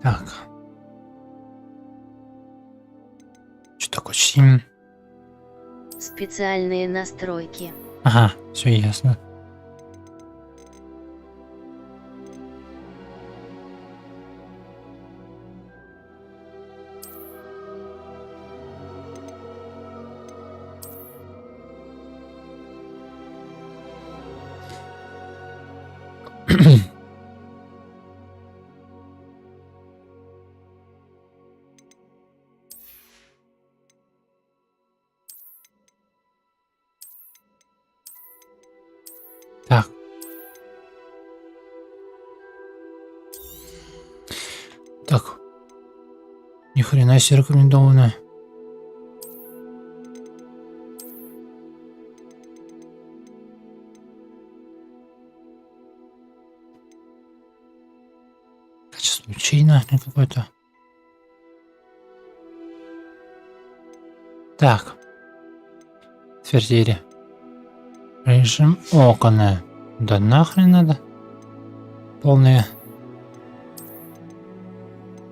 Так. Что такое 7? Специальные настройки. Ага, все ясно. Так. Так. Ни хрена себе рекомендованно. Качество лучей нахрен какое-то. Так. Твердили. Режим окна. Да нахрен надо. Полные.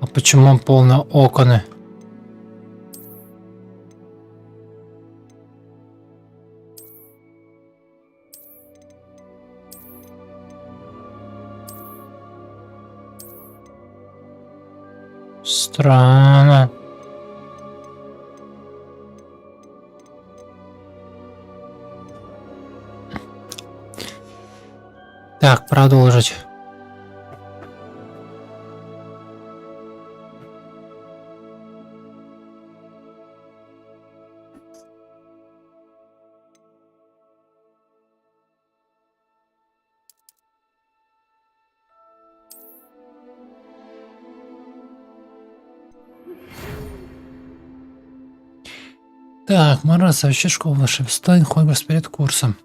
А почему полные окна? Странно. Так, продолжить. Так, Марат, сообщи школу вашей встань, Хогвартс перед курсом.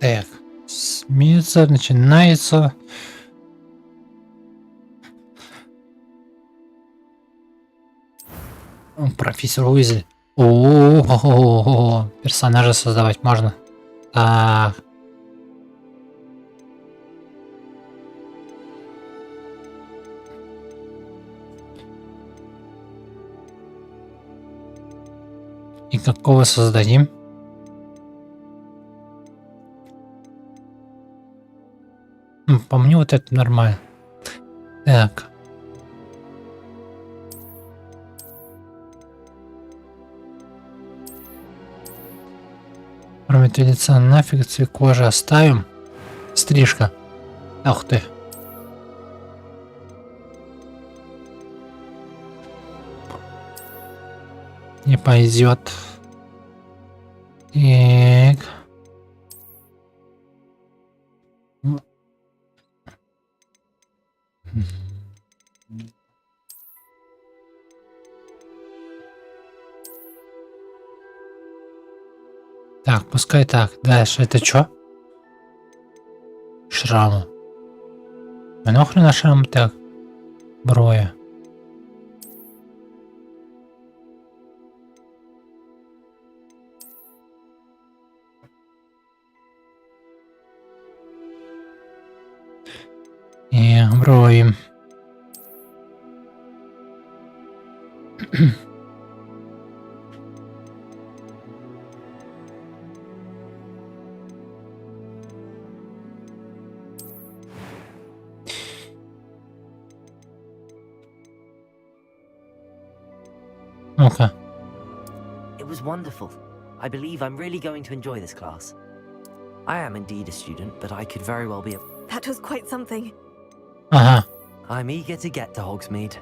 Так, смеется, начинается. Профессор Уизли. О, персонажа создавать можно. Так. И какого создадим? По мне вот это нормально. Так. Кроме лица нафиг цвет кожи оставим. Стрижка. Ах ты. Не пойдет. Так. Так, пускай так. Дальше это что? Шрамы. А нахрена шрам так? Броя. И брови. Ну-ка. It was wonderful. I believe I'm really going to enjoy this class. I am indeed a student, but I could very well be a... That was quite something. Ага. I'm eager to get to Hogsmeade.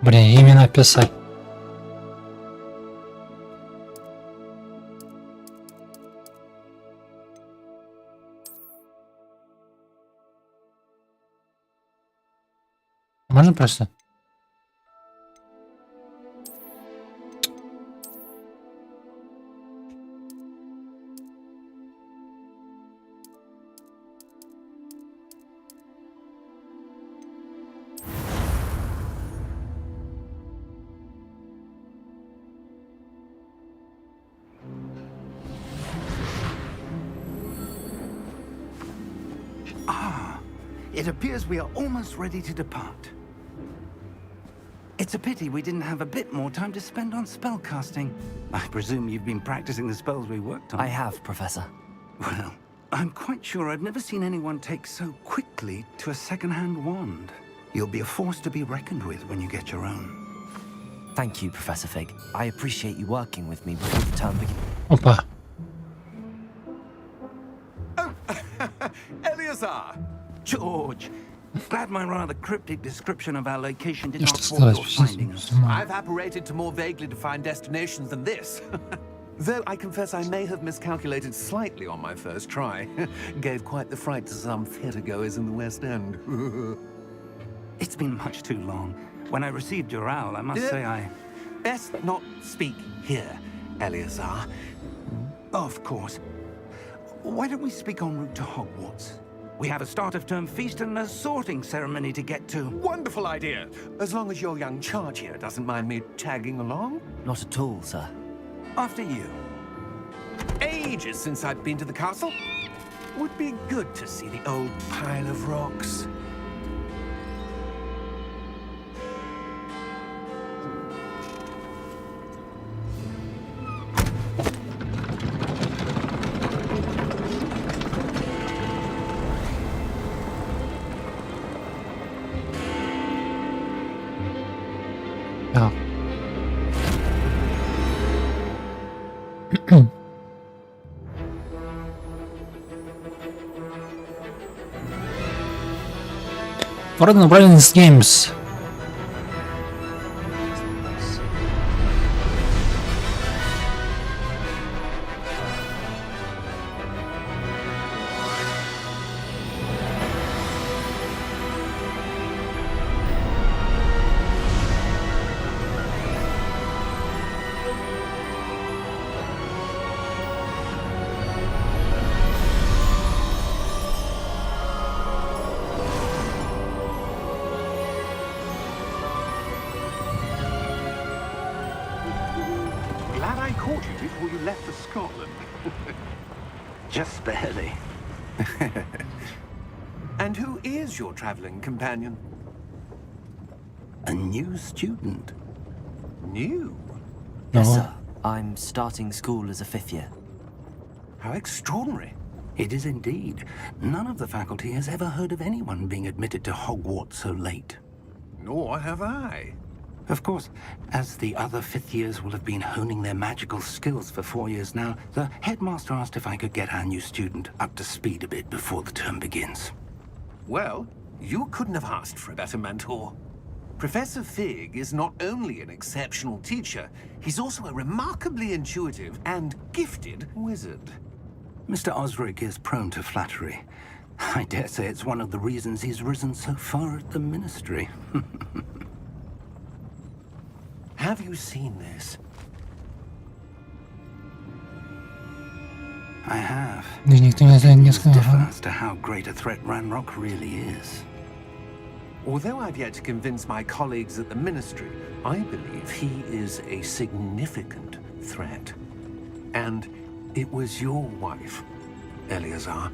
Блин, именно писать. Можно просто? It appears we are almost ready to depart. It's a pity we didn't have a bit more time to spend on spellcasting. I presume you've been practicing the spells we worked on. I have, Professor. Well, I'm quite sure I've never seen anyone take so quickly to a second-hand wand. You'll be a force to be reckoned with when you get your own. Thank you, Professor Fig. I appreciate you working with me before the term begins. Опа. Eleazar! George, glad my rather cryptic description of our location did Я not что foil сказать? your Сейчас finding us. сама. I've apparated to more vaguely defined destinations than this. Though I confess I may have miscalculated slightly on my first try. Gave quite the fright to some theatergoers in the West End. It's been much too long. When I received your owl, I must say I... Best not speak here, Eleazar. Of course. Why don't we speak en route to Hogwarts? We have a start-of-term feast and a sorting ceremony to get to. Wonderful idea! As long as your young charge here doesn't mind me tagging along. Not at all, sir. After you. Ages since I've been to the castle. Would be good to see the old pile of rocks. Так. Foreign Brilliance Games. Glad I caught you before you left for Scotland. Just barely. And who is your traveling companion? A new student. New? Yes, No. sir. I'm starting school as a 5th year. How extraordinary. It is indeed. None of the faculty has ever heard of anyone being admitted to Hogwarts so late. Nor have I. Of course, as the other fifth years will have been honing their magical skills for 4 years now, the headmaster asked if I could get our new student up to speed a bit before the term begins. Well, you couldn't have asked for a better mentor. Professor Fig is not only an exceptional teacher, he's also a remarkably intuitive and gifted wizard. Mr. Osric is prone to flattery. I dare say it's one of the reasons he's risen so far at the ministry. Have you seen this? I have. Да никто не It's сказал. different as to how great a threat Ranrock really is. Although I've yet to convince my colleagues at the ministry, I believe he is a significant threat. And it was your wife, Eleazar,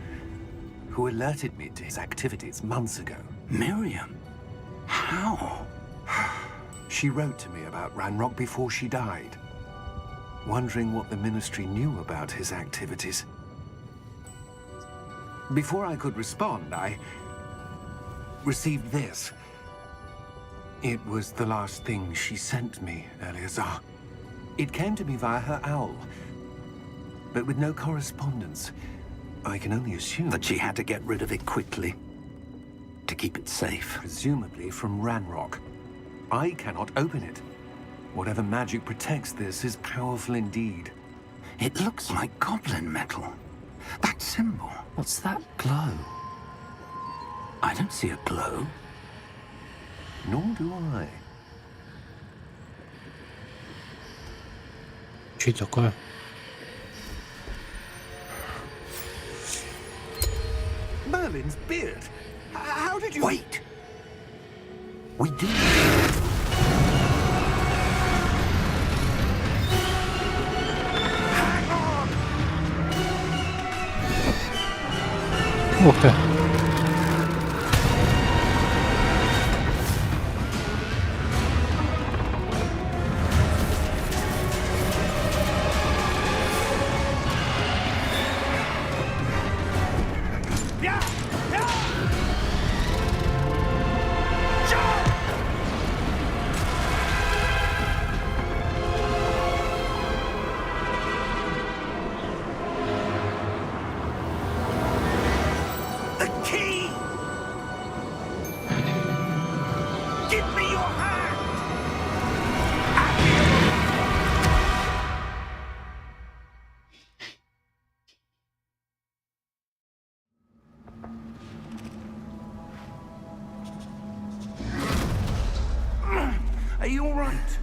who alerted me to his activities months ago. Miriam? How? She wrote to me about Ranrock before she died, wondering what the ministry knew about his activities. Before I could respond, I received this. It was the last thing she sent me, Eleazar. It came to me via her owl, but with no correspondence. I can only assume That she had to get rid of it quickly. To keep it safe. presumably from Ranrock. I cannot open it. Whatever magic protects this is powerful indeed. It looks like goblin metal. That symbol. What's that glow? I don't see a glow. Nor do I. Что это такое? Merlin's beard. How did you... Wait! We do. Ух ты. right?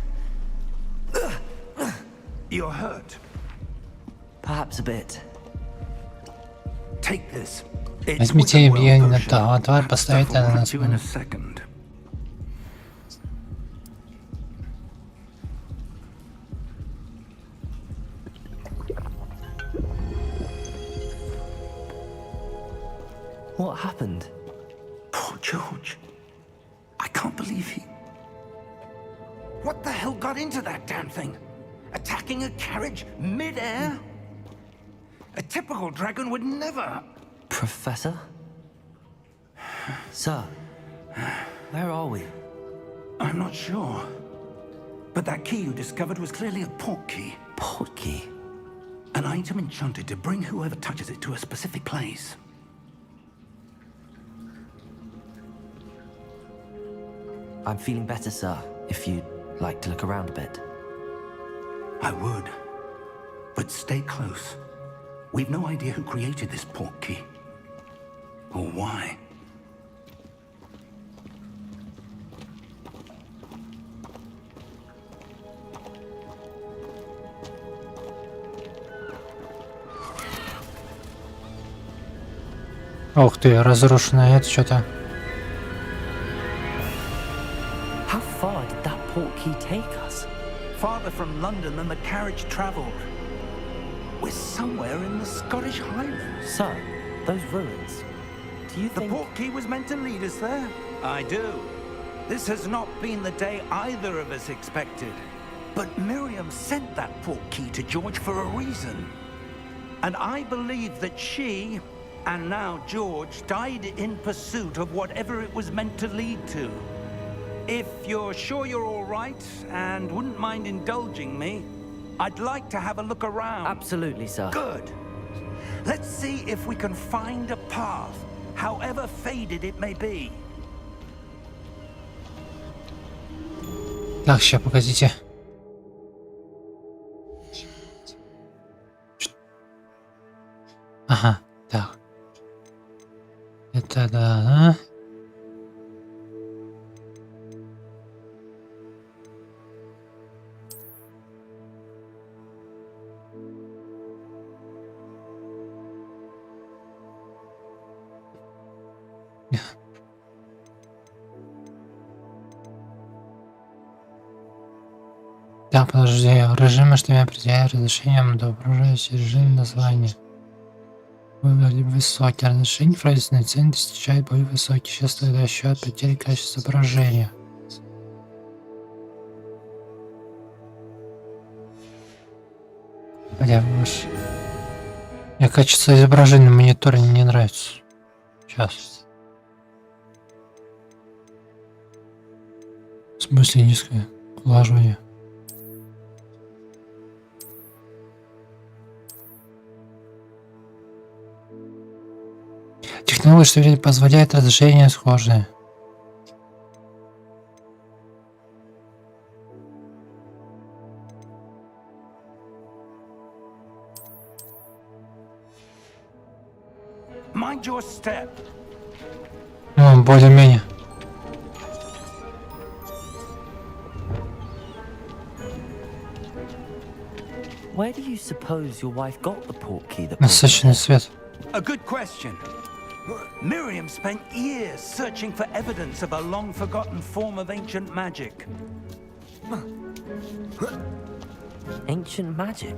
You're hurt. Perhaps a bit. Take this. It's Возьмите Witherwell ее на potion. отвар, That поставите stuff will на hurt нас. you in a second. What happened? Poor George. I can't believe he... What the hell got into that damn thing? Attacking a carriage mid-air? A typical dragon would never... Professor? Sir, where are we? I'm not sure. But that key you discovered was clearly a port key. Port key? An item enchanted to bring whoever touches it to a specific place. I'm feeling better, sir, if you'd like to look around a bit. I would. But stay close. We've no idea who created this port key. Or why. Ух ты, разрушенное это что-то. How far did that port key take us? Farther from London than the carriage travelled. We're somewhere in the Scottish Highlands. Sir, those ruins. Do you The think... port key was meant to lead us there? I do. This has not been the day either of us expected. But Miriam sent that port key to George for a reason. And I believe that she, and now George, died in pursuit of whatever it was meant to lead to. If you're sure you're all right and wouldn't mind indulging me, I'd like to have a look around. Absolutely, sir. Good. Let's see if we can find a path, however faded it may be. Так, сейчас, погодите. Ага, так. Это да. Так, подожди, режимы, что я определяю разрешением до управляющего режима названия. Выбрали высокий. Разрешение правительственной цены достигает более высокий. Сейчас тогда счет потери качества изображения. Бля, уж. Мне качество изображения на мониторе не нравится. Сейчас. В смысле низкое улаживание. Технология, что позволяет разрешение схожее. Mind your step. Ну, более-менее. Where do you suppose your wife got the port key that... Насыщенный свет. A good question. Miriam spent years searching for evidence of a long-forgotten form of ancient magic. Ancient magic?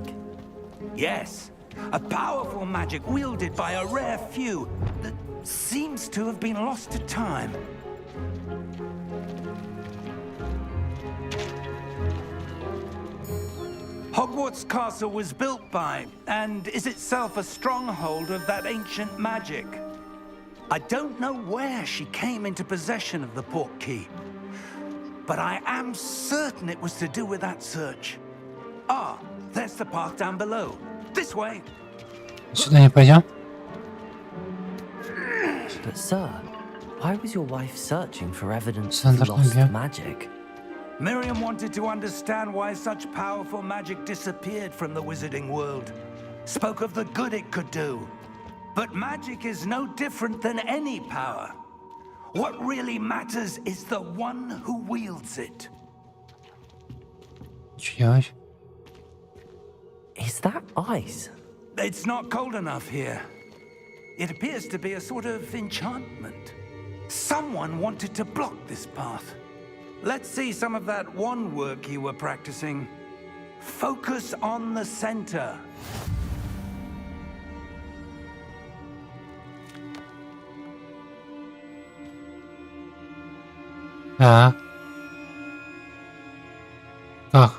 Yes, a powerful magic wielded by a rare few that seems to have been lost to time. Hogwarts Castle was built by, and is itself a stronghold of that ancient magic. I don't know where she came into possession of the port key, but I am certain it was to do with that search. Ah, there's the path down below. This way. Сюда не пойдем? But sir, why was your wife searching for evidence Центр of lost ноги. magic? Miriam wanted to understand why such powerful magic disappeared from the wizarding world. Spoke of the good it could do. But magic is no different than any power. What really matters is the one who wields it. Что делать? Is that ice? It's not cold enough here. It appears to be a sort of enchantment. Someone wanted to block this path. Let's see some of that wand work you were practicing. Focus on the center. Так. Как?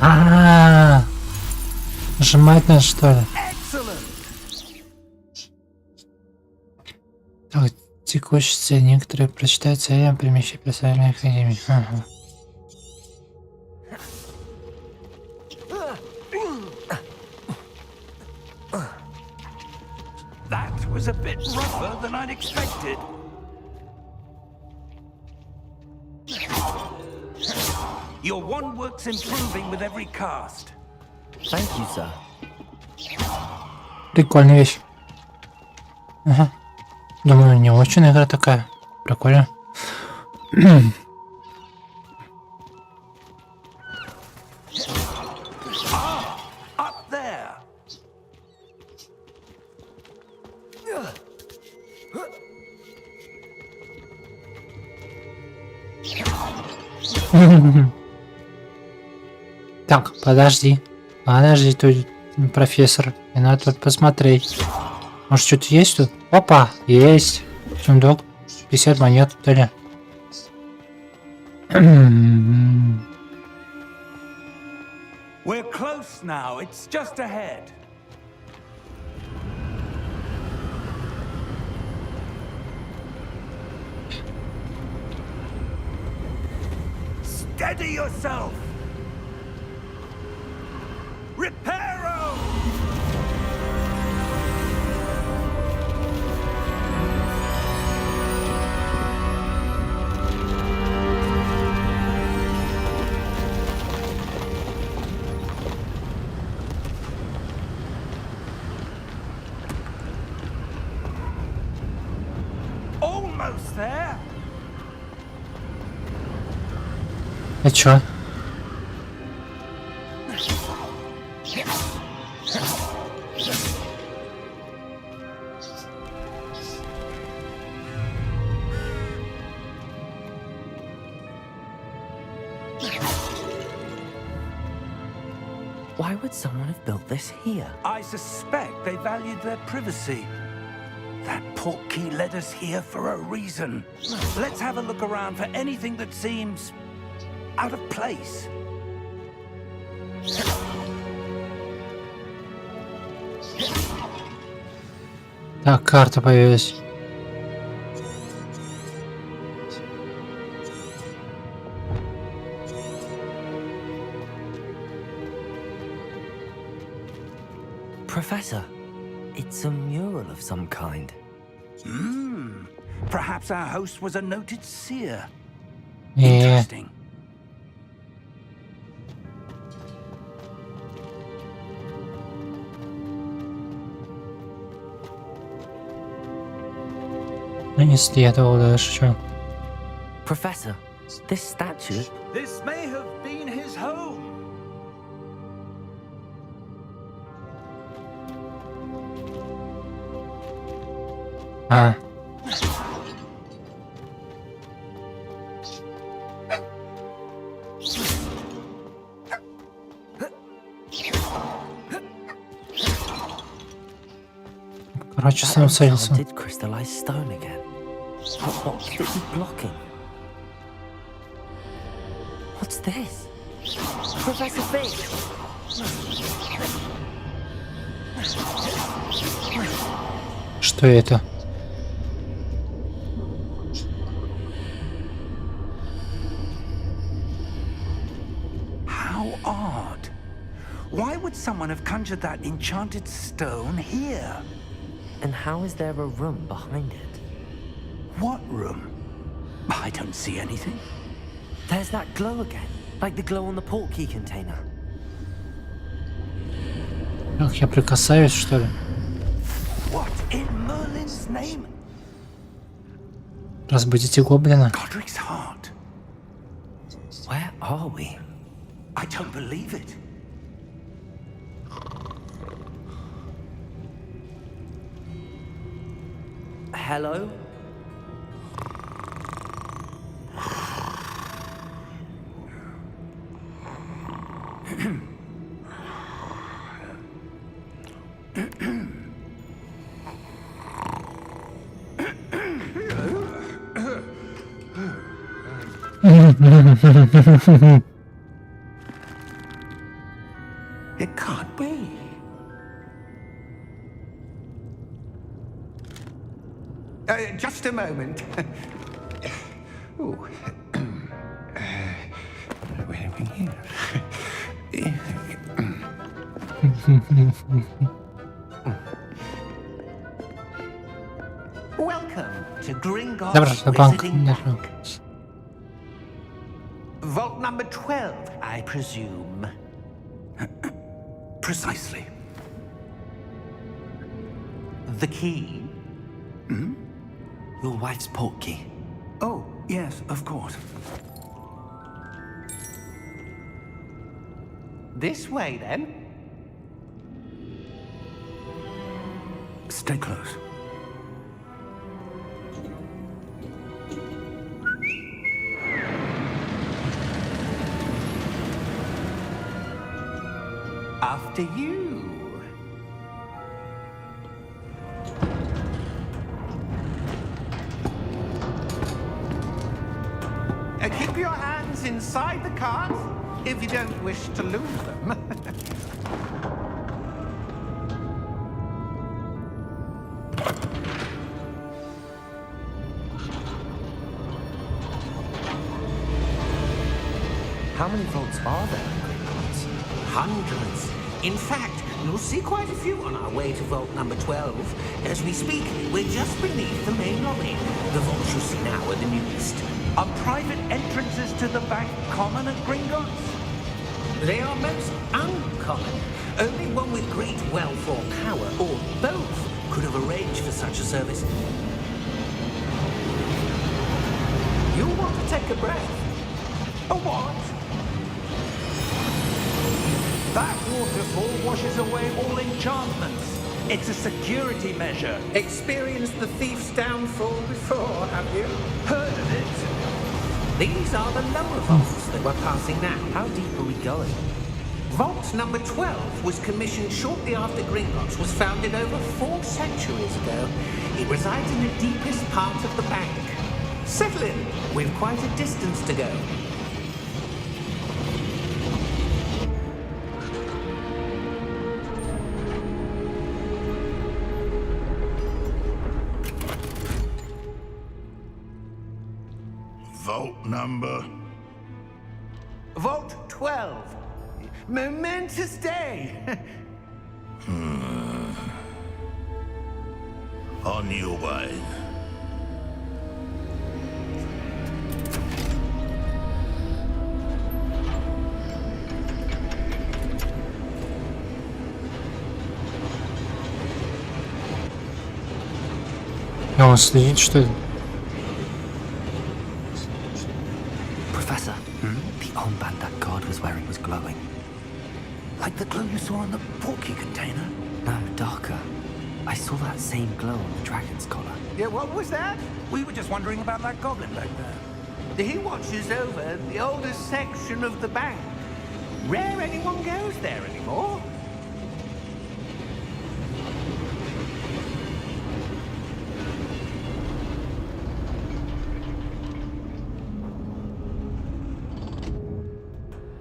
А-а-а! Нажимать надо, что ли? Так, текущие цели. Некоторые прочитают цели, перемещать персональной академии. Ага. That was a bit rougher than I'd expected. Your wand work's improving with every cast. Thank you, sir. Прикольная вещь. Ага. Думаю, не очень игра такая. Прикольно. Up there. Так, подожди. Подожди, тут профессор. И надо тут посмотреть. Может, что-то есть тут? Опа, есть. Сундук. 50 монет, что ли? We're close now. It's just ahead. Steady yourself. Reparo! Almost there. А чё? Why would someone have built this here? I suspect they valued their privacy. That portkey led us here for a reason. Let's have a look around for anything that seems out of place. Так, карта появилась. Professor, it's a mural of some kind. Perhaps our host was a noted seer. Yeah. Interesting. Не следовало дальше, что? Professor, this statue... This may have been his home. А. Короче, сам целился. Did crystallize stone again? What could it be blocking? What's this? Professor Fig! Что это? How odd. Why would someone have conjured that enchanted stone here? And how is there a room behind it? What room? I don't see anything. There's that glow again, like the glow on the portkey container. Ах, я прикасаюсь, что ли? name? Разбудите гоблина. Godric's heart. Where are we? I don't believe it. Hello? It can't be. Just a moment. Ooh. Wait a minute. Welcome to Gringotts Dobra, bank. Wizarding Bank. Vault number 12, I presume. Precisely. The key? Your wife's portkey. Oh, yes, of course. This way, then. Stay close. After you. Keep your hands inside the cart if you don't wish to lose them. How many vaults are there in Gringotts? Hundreds. In fact, you'll see quite a few on our way to vault number 12. As we speak, we're just beneath the main lobby. The vaults you see now are the newest. Are private entrances to the bank common at Gringotts? They are most uncommon. Only one with great wealth or power, or both, could have arranged for such a service. You'll want to take a breath. A what? That waterfall washes away all enchantments. It's a security measure. Experienced the thief's downfall before, have you? Heard of it? These are the lower vaults that we're passing now. How deep are we going? Vault number 12 was commissioned shortly after Gringotts was founded over 4 centuries ago. It resides in the deepest part of the bank. Settle in. We've quite a distance to go. Vault number? Vault 12. Momentous day. On your way. Он следит, что ли? Professor, the armband that guard was wearing was glowing. Like the glow you saw on the portkey container? No, darker. I saw that same glow on the dragon's collar. Yeah, what was that? We were just wondering about that goblin back there. He watches over the oldest section of the bank. Rare anyone goes there anymore.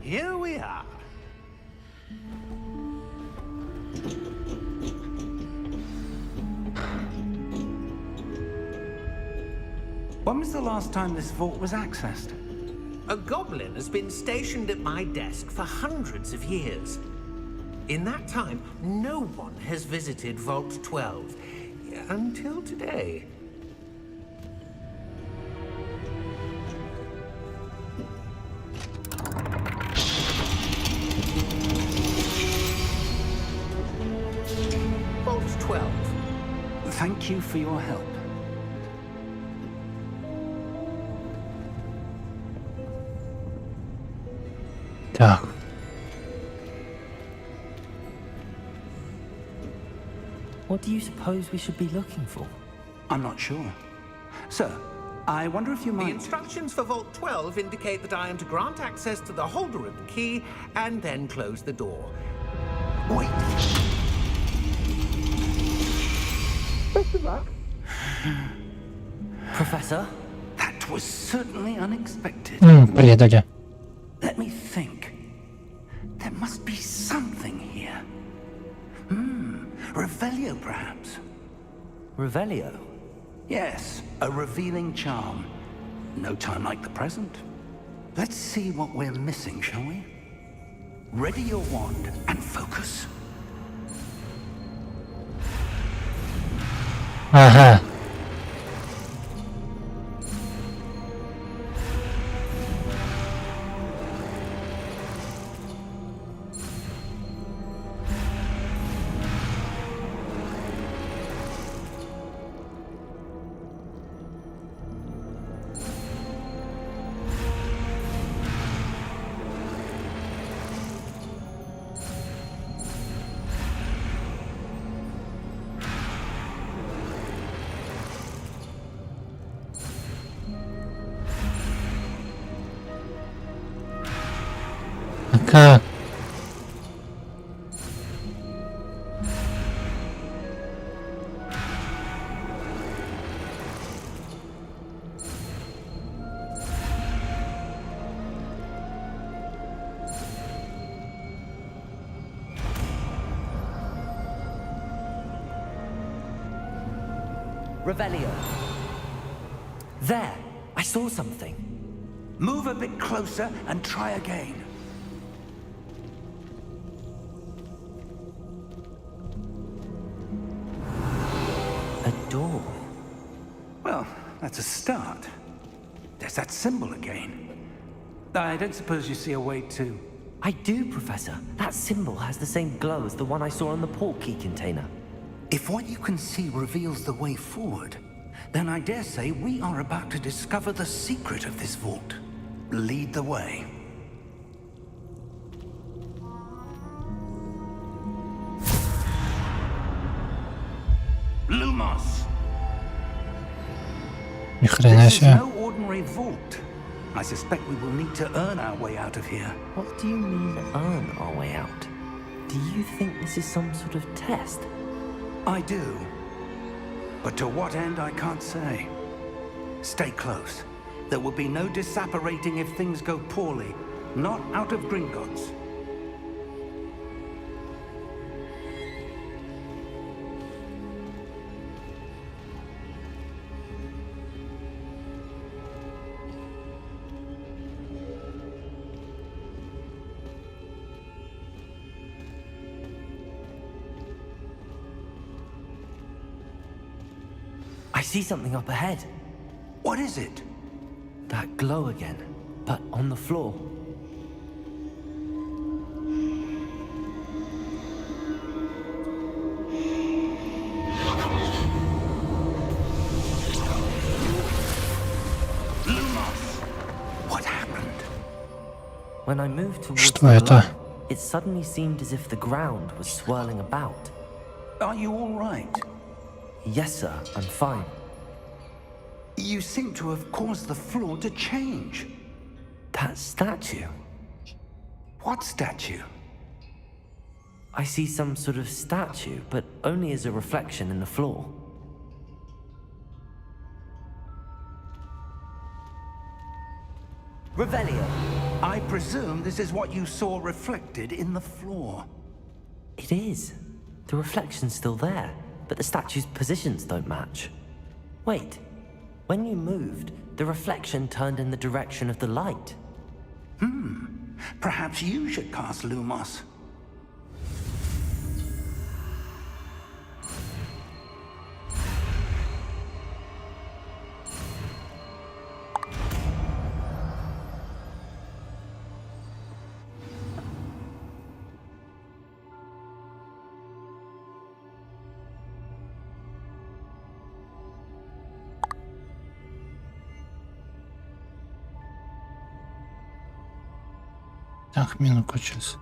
Here we are. When was the last time this vault was accessed? A goblin has been stationed at my desk for hundreds of years. In that time, no one has visited Vault 12. Until today. Vault 12. Thank you for your help. Так. What do you suppose we should be looking for? I'm not sure. Sir, I wonder if you The might... instructions for Vault 12 indicate that I am to grant access to the holder of the key and then close the door. Wait! Professor? That was certainly unexpected. Предали. Let me think. There must be something here. Revelio, perhaps? Revelio? Yes, a revealing charm. No time like the present. Let's see what we're missing, shall we? Ready your wand and focus. Ага. Как? Revelio. There! I saw something. Move a bit closer and try again. A door. Well, that's a start. There's that symbol again. I don't suppose you see a way to... I do, Professor. That symbol has the same glow as the one I saw on the port key container. If what you can see reveals the way forward, then I dare say we are about to discover the secret of this vault. Lead the way. Lumos! Ни хрена This is себе. no ordinary vault. I suspect we will need to earn our way out of here. What do you mean, earn our way out? Do you think this is some sort of test? I do. But to what end, I can't say. Stay close. There will be no disapparating if things go poorly. Not out of Gringotts. I see something up ahead. What is it? That glow again, but on the floor. Lumos! What happened? When I moved towards Что the это? glow, it suddenly seemed as if the ground was swirling about. Are you all right? Yes, sir, I'm fine. You seem to have caused the floor to change. That statue. What statue? I see some sort of statue, but only as a reflection in the floor. Revelio. I presume this is what you saw reflected in the floor. It is. The reflection's still there, but the statue's positions don't match. Wait. When you moved, the reflection turned in the direction of the light. Perhaps you should cast Lumos. Ах, мину кончилась.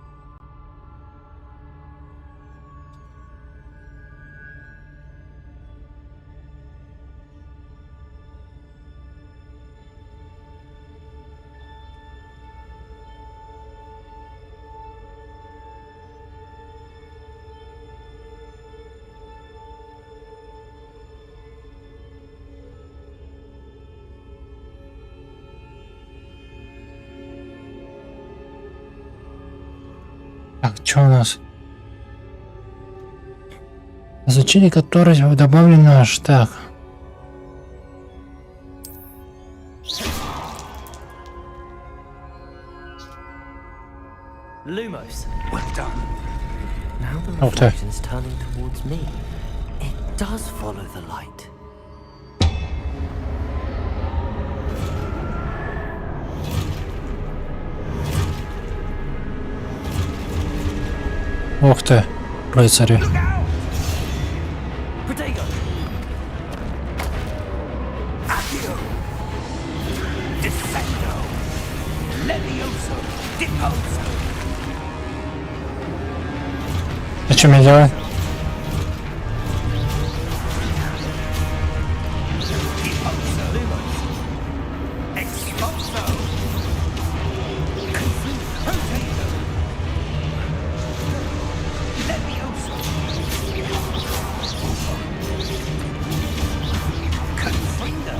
Так, что у нас? Изучили который добавлено аж так. Lumos. Well done. Now the Okay. reflection's turning towards me. It does follow the light. Ух ты, рыцари. Protego! Accio. Descendo. Levioso. Deposo. А что мне делать? Deposo. Lumos. Expulso. Protego. Levioso. Confringo.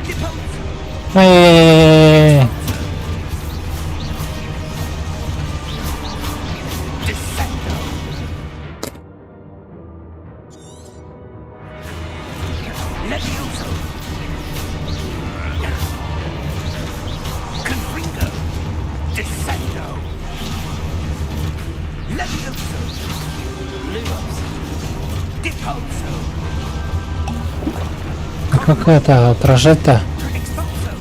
Deposo. Ай-яй-яй-яй-яй-яй. Descendo. Levioso. Confringo. Descendo. Levioso. Lumos. Deposo. А как это отражать-то? Expulso.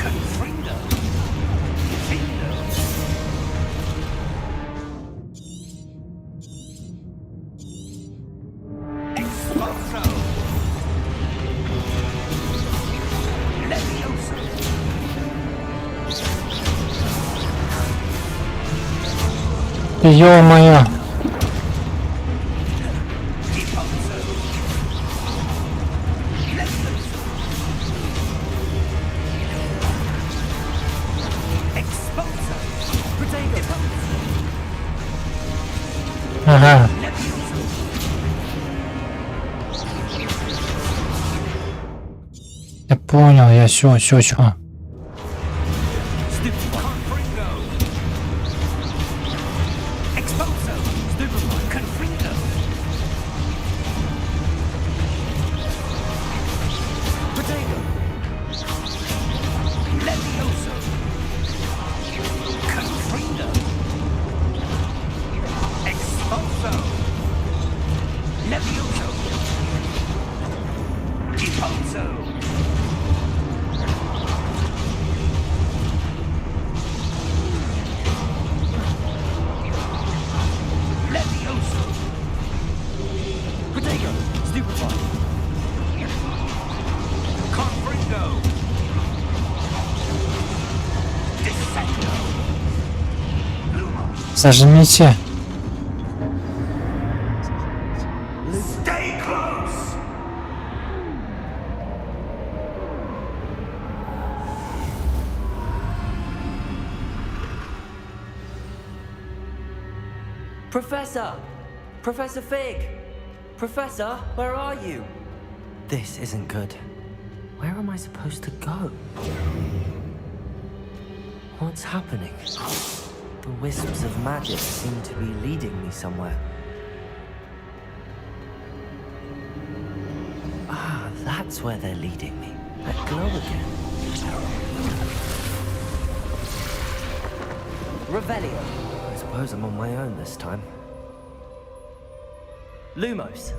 Confringo. Findo. Expulso. Levioso. Ё-моё. Deposo. Levioso. Expulso. Protego. Ага. Levioso. Я понял, я чё. Confringo. Expulso. Confringo. Protego! Levioso. Confringo. Expulso. Levioso. Deposo. Levioso. Protego! Stupefy! Confringo. Descendo. Lumos. Зажмите. Stay close. Professor! Professor Fig! Professor, where are you? This isn't good. Where am I supposed to go? What's happening? The wisps of magic seem to be leading me somewhere. Ah, that's where they're leading me. That glow again. Revelio. I suppose I'm on my own this time. Lumos.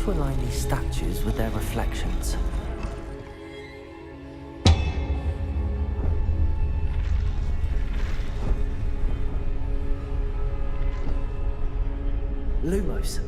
to align these statues with their reflections. Lumos.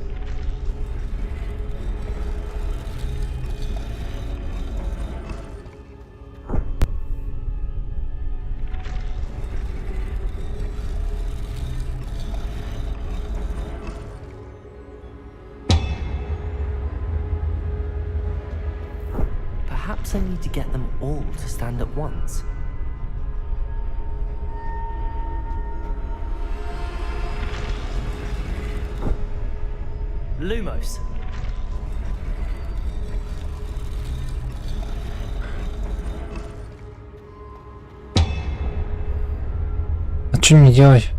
Perhaps I need to get them all to stand at once. Lumos. А что мне делать?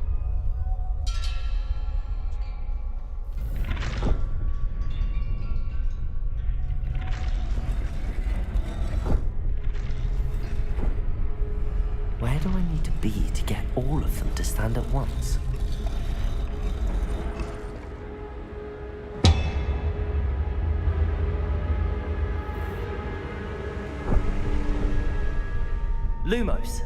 Where do I need to be to get all of them to stand at once? Lumos.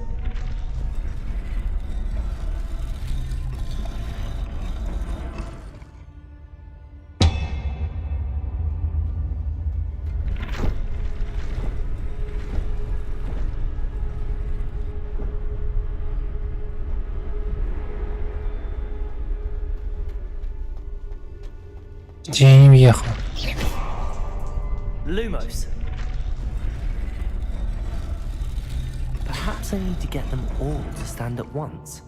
Где я не въехал? Lumos. Perhaps I need to get them all to stand at once.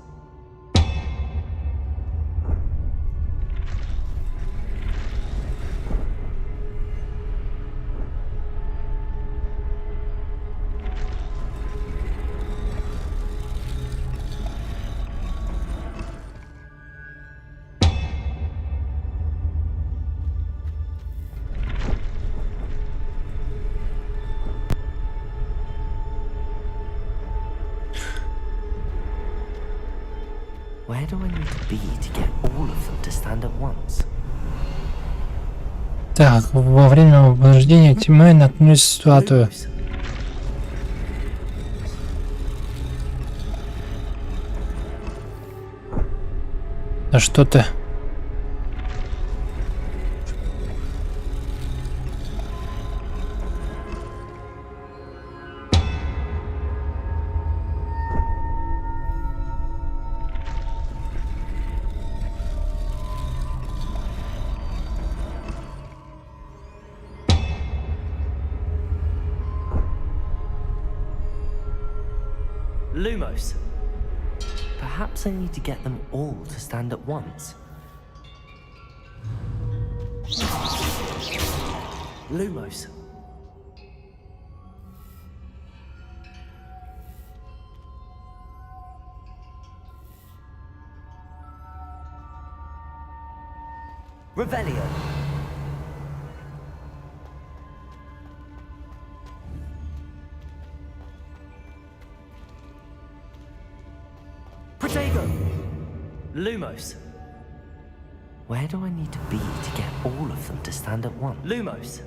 Where do I need to be to get all of them to stand at once? Так, во время вождения тьмы наткнусь в статую. Lumos. Да что ты? Lumos. Perhaps I need to get them all to stand at once. Lumos. Revelio. Protego. Lumos. Where do I need to be to get all of them to stand at once? Lumos.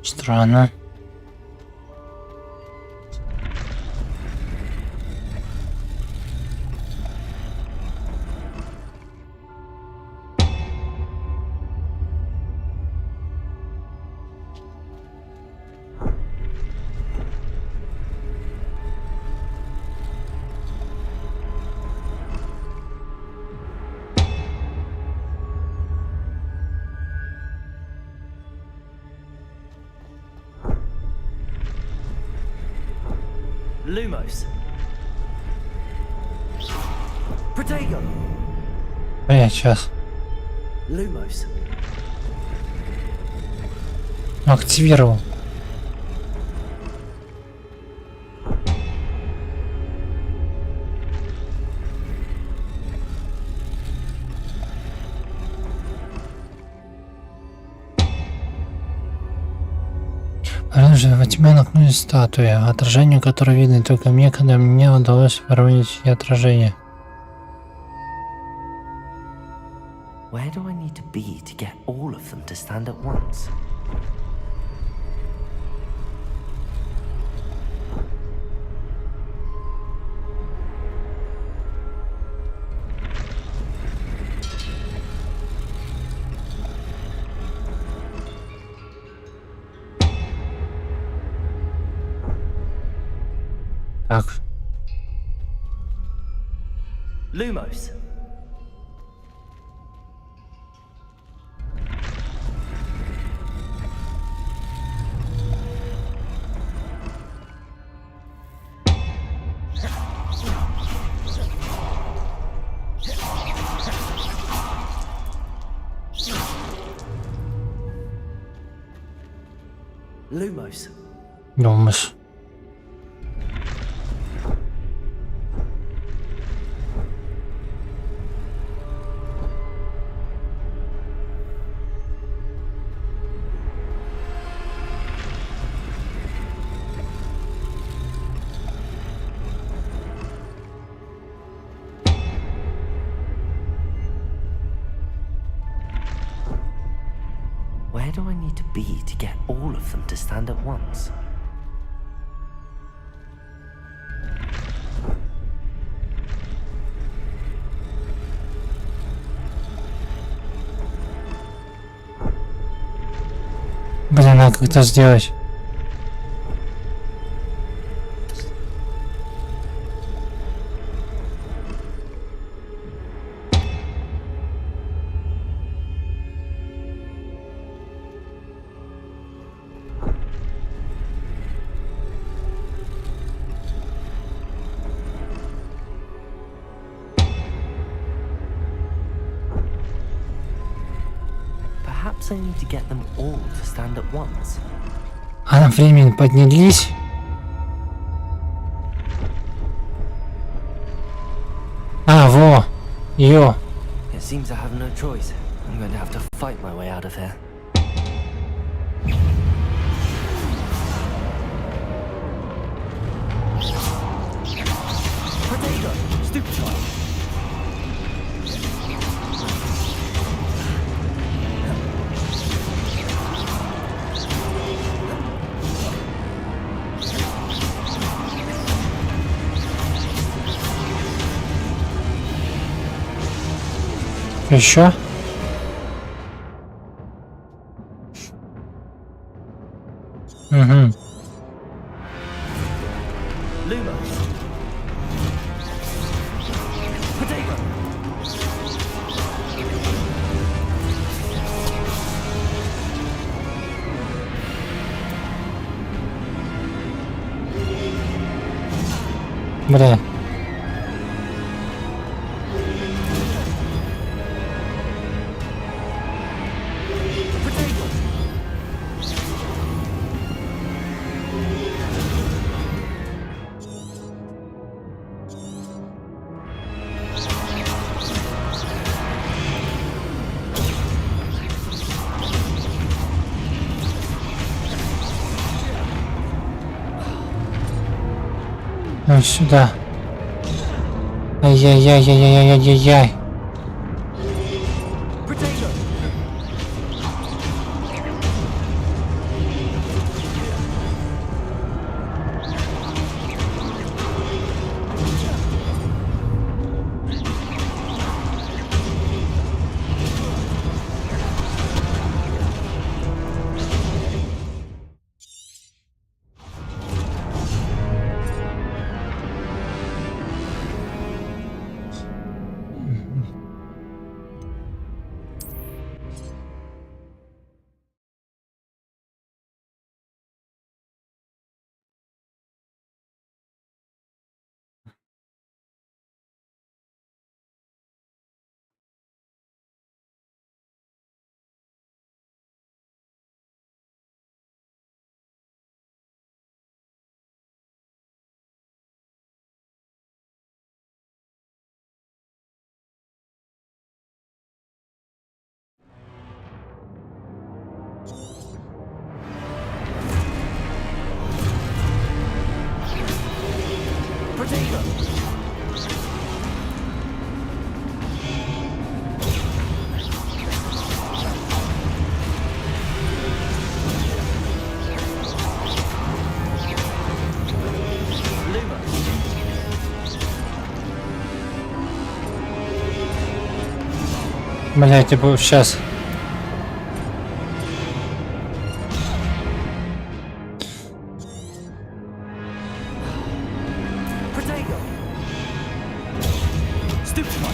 Странно. Lumos. Protego. Блять, сейчас. Lumos. Активировал. Оружие во тьме наткнулись статуи, отражению которой видно только мне, когда мне удалось выровнять ее отражение. Where do I need to be to get all of them to stand at once? Так. Lumos. Lumos. Думаешь. Where do I need to be to get all of them to stand at once? Блин, надо как-то сделать. Perhaps I need to get them all to stand at once. А на времени поднялись. А, во! Ё. It seems I have no choice. I'm going to have to fight my way out of here. Potato! Stupid child! Еще? Угу. Lumos! Potato! Бля. Ну сюда. Ай-яй-яй-яй-яй-яй-яй-яй. Potato! Блять, типа сейчас. Protego! Stupefy!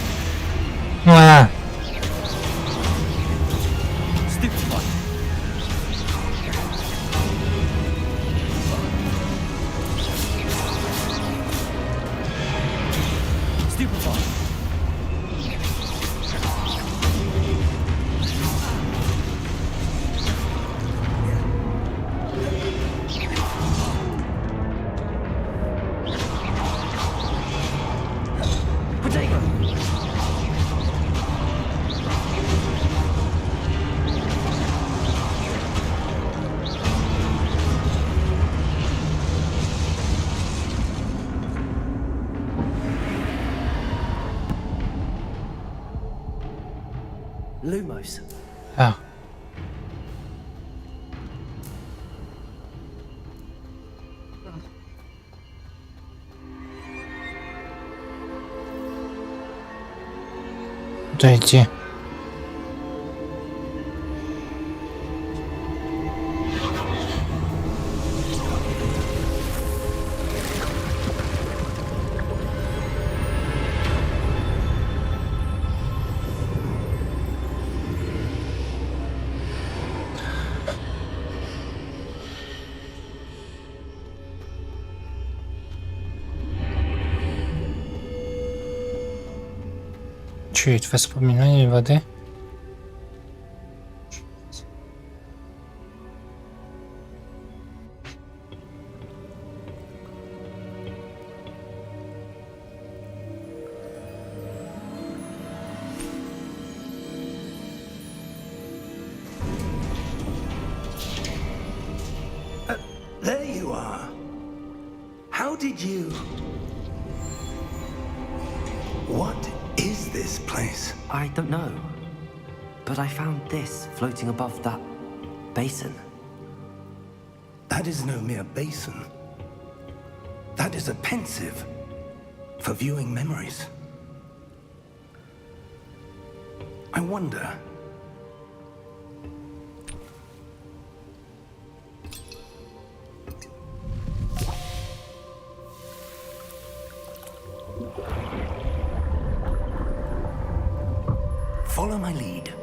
А, Stupefy! Stupefy! Protego! Lumos. а. Куда идти? Чуть воспоминания воды. There you are. How did you... What is this place? I don't know. But I found this floating above that basin. That is no mere basin. That is a pensive for viewing memories. I wonder... Follow my lead.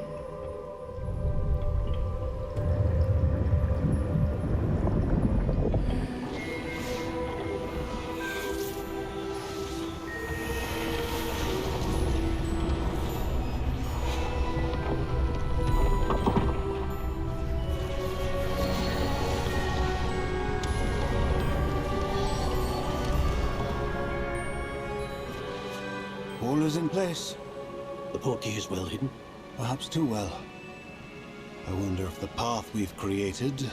All is in place. The portkey is well hidden. Perhaps too well. I wonder if the path we've created...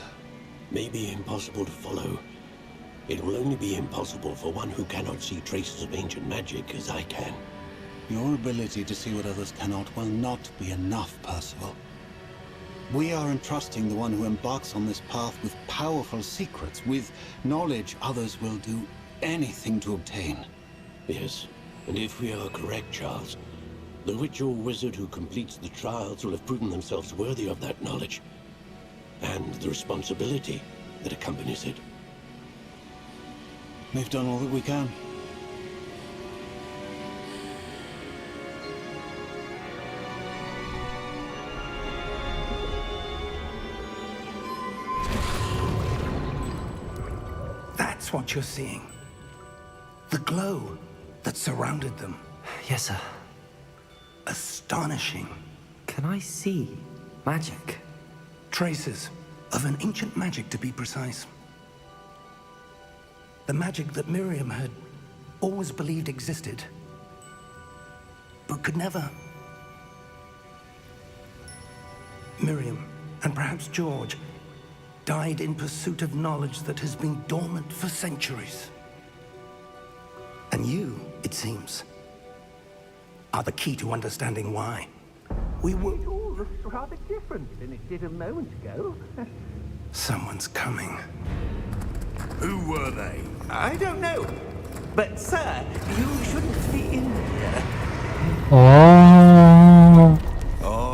May be impossible to follow. It will only be impossible for one who cannot see traces of ancient magic as I can. Your ability to see what others cannot will not be enough, Percival. We are entrusting the one who embarks on this path with powerful secrets, with knowledge others will do anything to obtain. Yes, and if we are correct, Charles, the witch or wizard who completes the trials will have proven themselves worthy of that knowledge, and the responsibility that accompanies it. We've done all that we can. That's what you're seeing. The glow that surrounded them. Yes, sir. Astonishing. Can I see magic? Traces of an ancient magic, to be precise. The magic that Miriam had always believed existed, but could never. Miriam, and perhaps George, died in pursuit of knowledge that has been dormant for centuries. And you, it seems, are the key to understanding why. We were... It all looks rather different than it did a moment ago. Someone's coming. Who were they? I don't know. But, sir, you shouldn't be in here. Oh. Oh,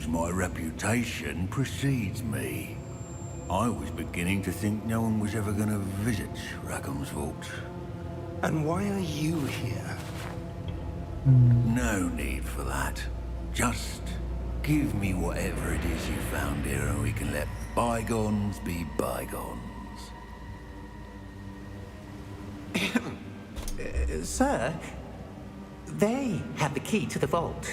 Seems my reputation precedes me. I was beginning to think no one was ever going to visit Rackham's vault. And why are you here? No need for that. Just give me whatever it is you found here and we can let bygones be bygones. Sir, they have the key to the vault.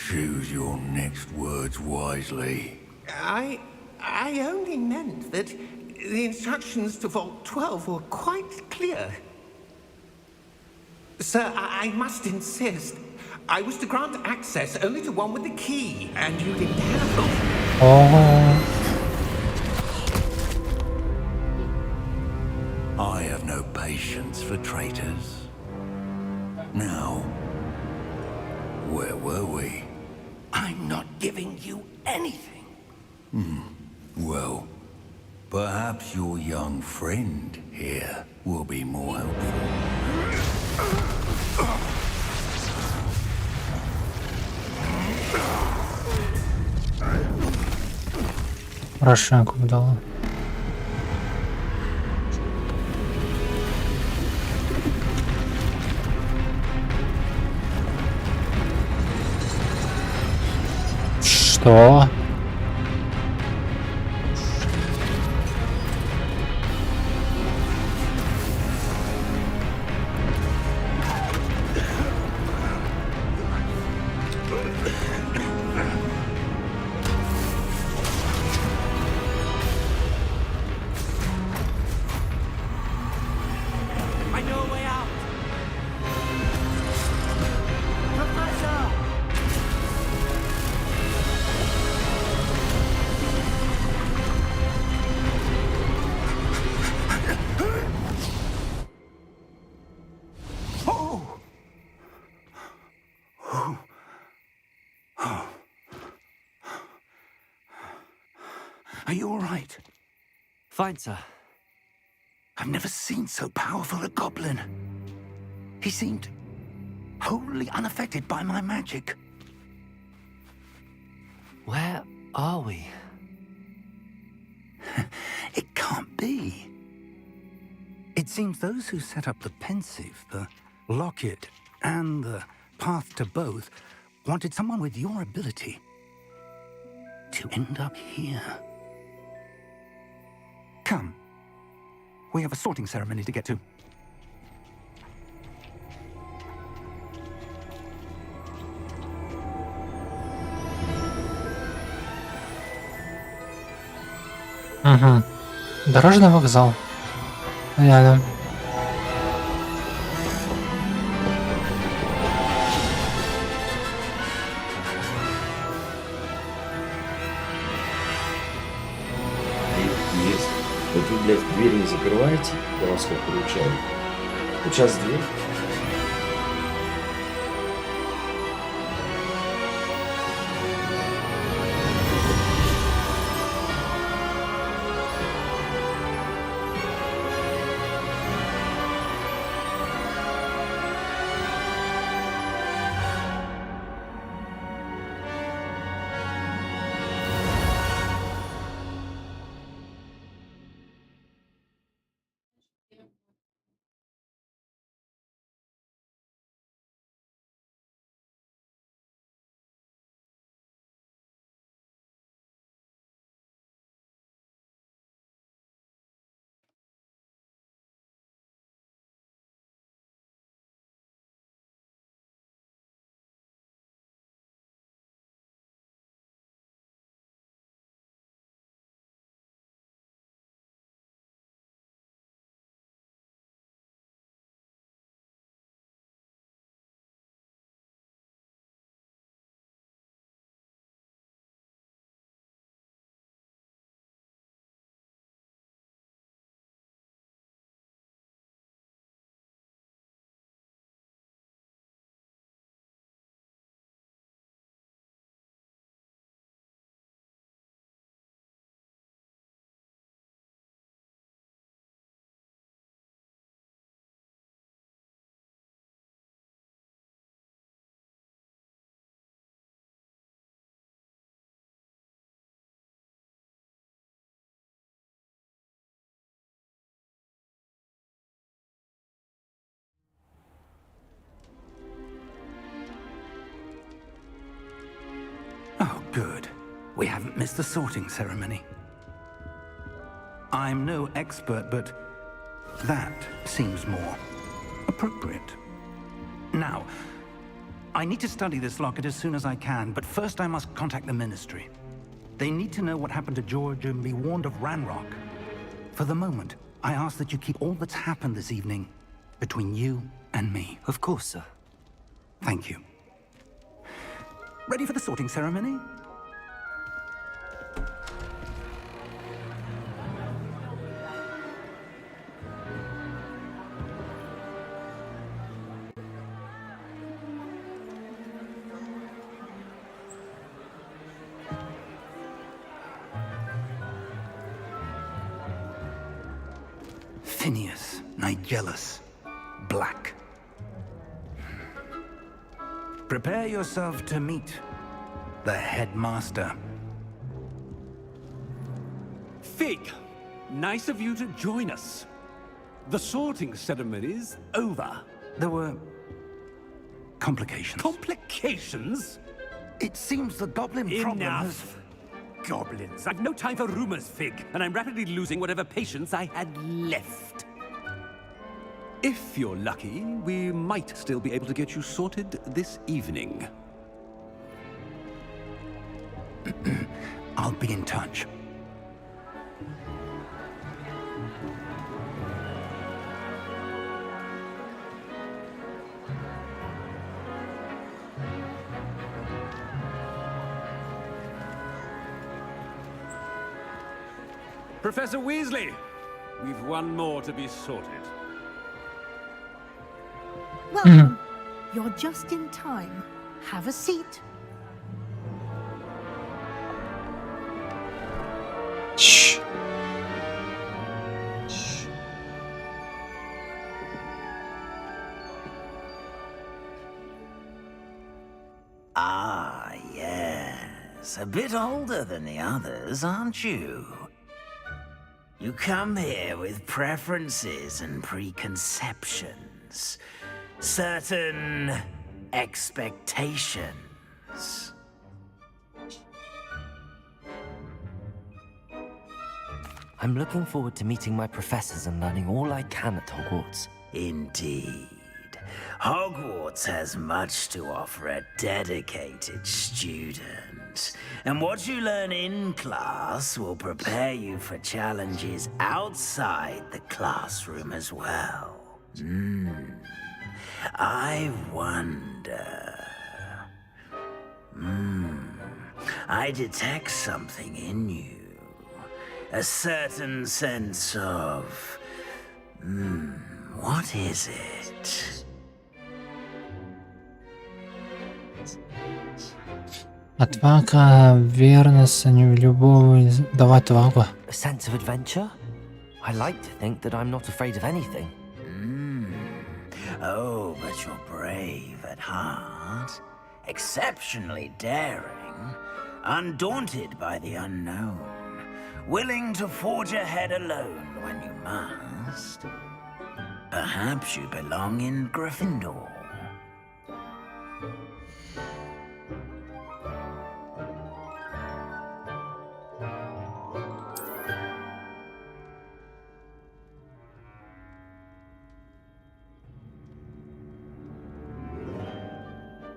Choose your next words wisely. I only meant that the instructions to Vault 12 were quite clear. Sir, I must insist. I was to grant access only to one with the key, and you didn't have. Oh. I have no patience for traitors. Now, where were we? I'm not giving you anything. Well, perhaps your young friend here will be more helpful. Рошенку дала. Что? I know a way out. Professor! Are you all right? Fine, sir. I've never seen so powerful a goblin. He seemed wholly unaffected by my magic. Where are we? It can't be. It seems those who set up the pensive, the locket, and the path to both wanted someone with your ability to end up here. Come. We have a sorting ceremony to get to. Угу. Дорожный вокзал. Рядом. Есть. Вот вы, блядь, дверь не закрываете, я вас как получаю. Вот сейчас дверь. We haven't missed the sorting ceremony. I'm no expert, but that seems more appropriate. Now, I need to study this locket as soon as I can, but first I must contact the Ministry. They need to know what happened to George and be warned of Ranrock. For the moment, I ask that you keep all that's happened this evening between you and me. Of course, sir. Thank you. Ready for the sorting ceremony? Phineas, Nigellus, Black. Prepare yourself to meet the headmaster. Fig, nice of you to join us. The sorting ceremony's over. There were complications. Complications? It seems the goblin problem has... Enough. Goblins. I've no time for rumors, Fig, and I'm rapidly losing whatever patience I had left. If you're lucky, we might still be able to get you sorted this evening. I'll be in touch. Professor Weasley, we've one more to be sorted. Welcome. You're just in time. Have a seat. Shh. Ah, yes. A bit older than the others, aren't you? You come here with preferences and preconceptions. Certain expectations. I'm looking forward to meeting my professors and learning all I can at Hogwarts. Indeed. Hogwarts has much to offer a dedicated student. And what you learn in class will prepare you for challenges outside the classroom as well. I wonder... I detect something in you. A certain sense of... what is it? Отвага, верность, любовь, давай отвагу. A sense of adventure? I like to think that I'm not afraid of anything. Oh, but you're brave at heart. Exceptionally daring. Undaunted by the unknown. Willing to forge ahead alone when you must. Perhaps you belong in Gryffindor.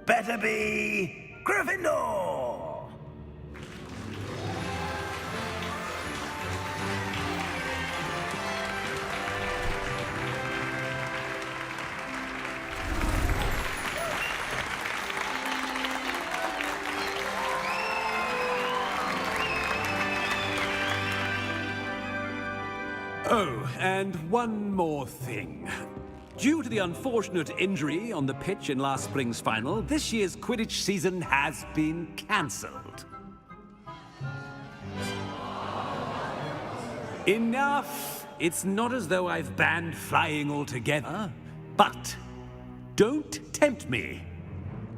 Better be Gryffindor! Oh, and one more thing. Due to the unfortunate injury on the pitch in last spring's final, this year's Quidditch season has been cancelled. Enough! It's not as though I've banned flying altogether, but don't tempt me.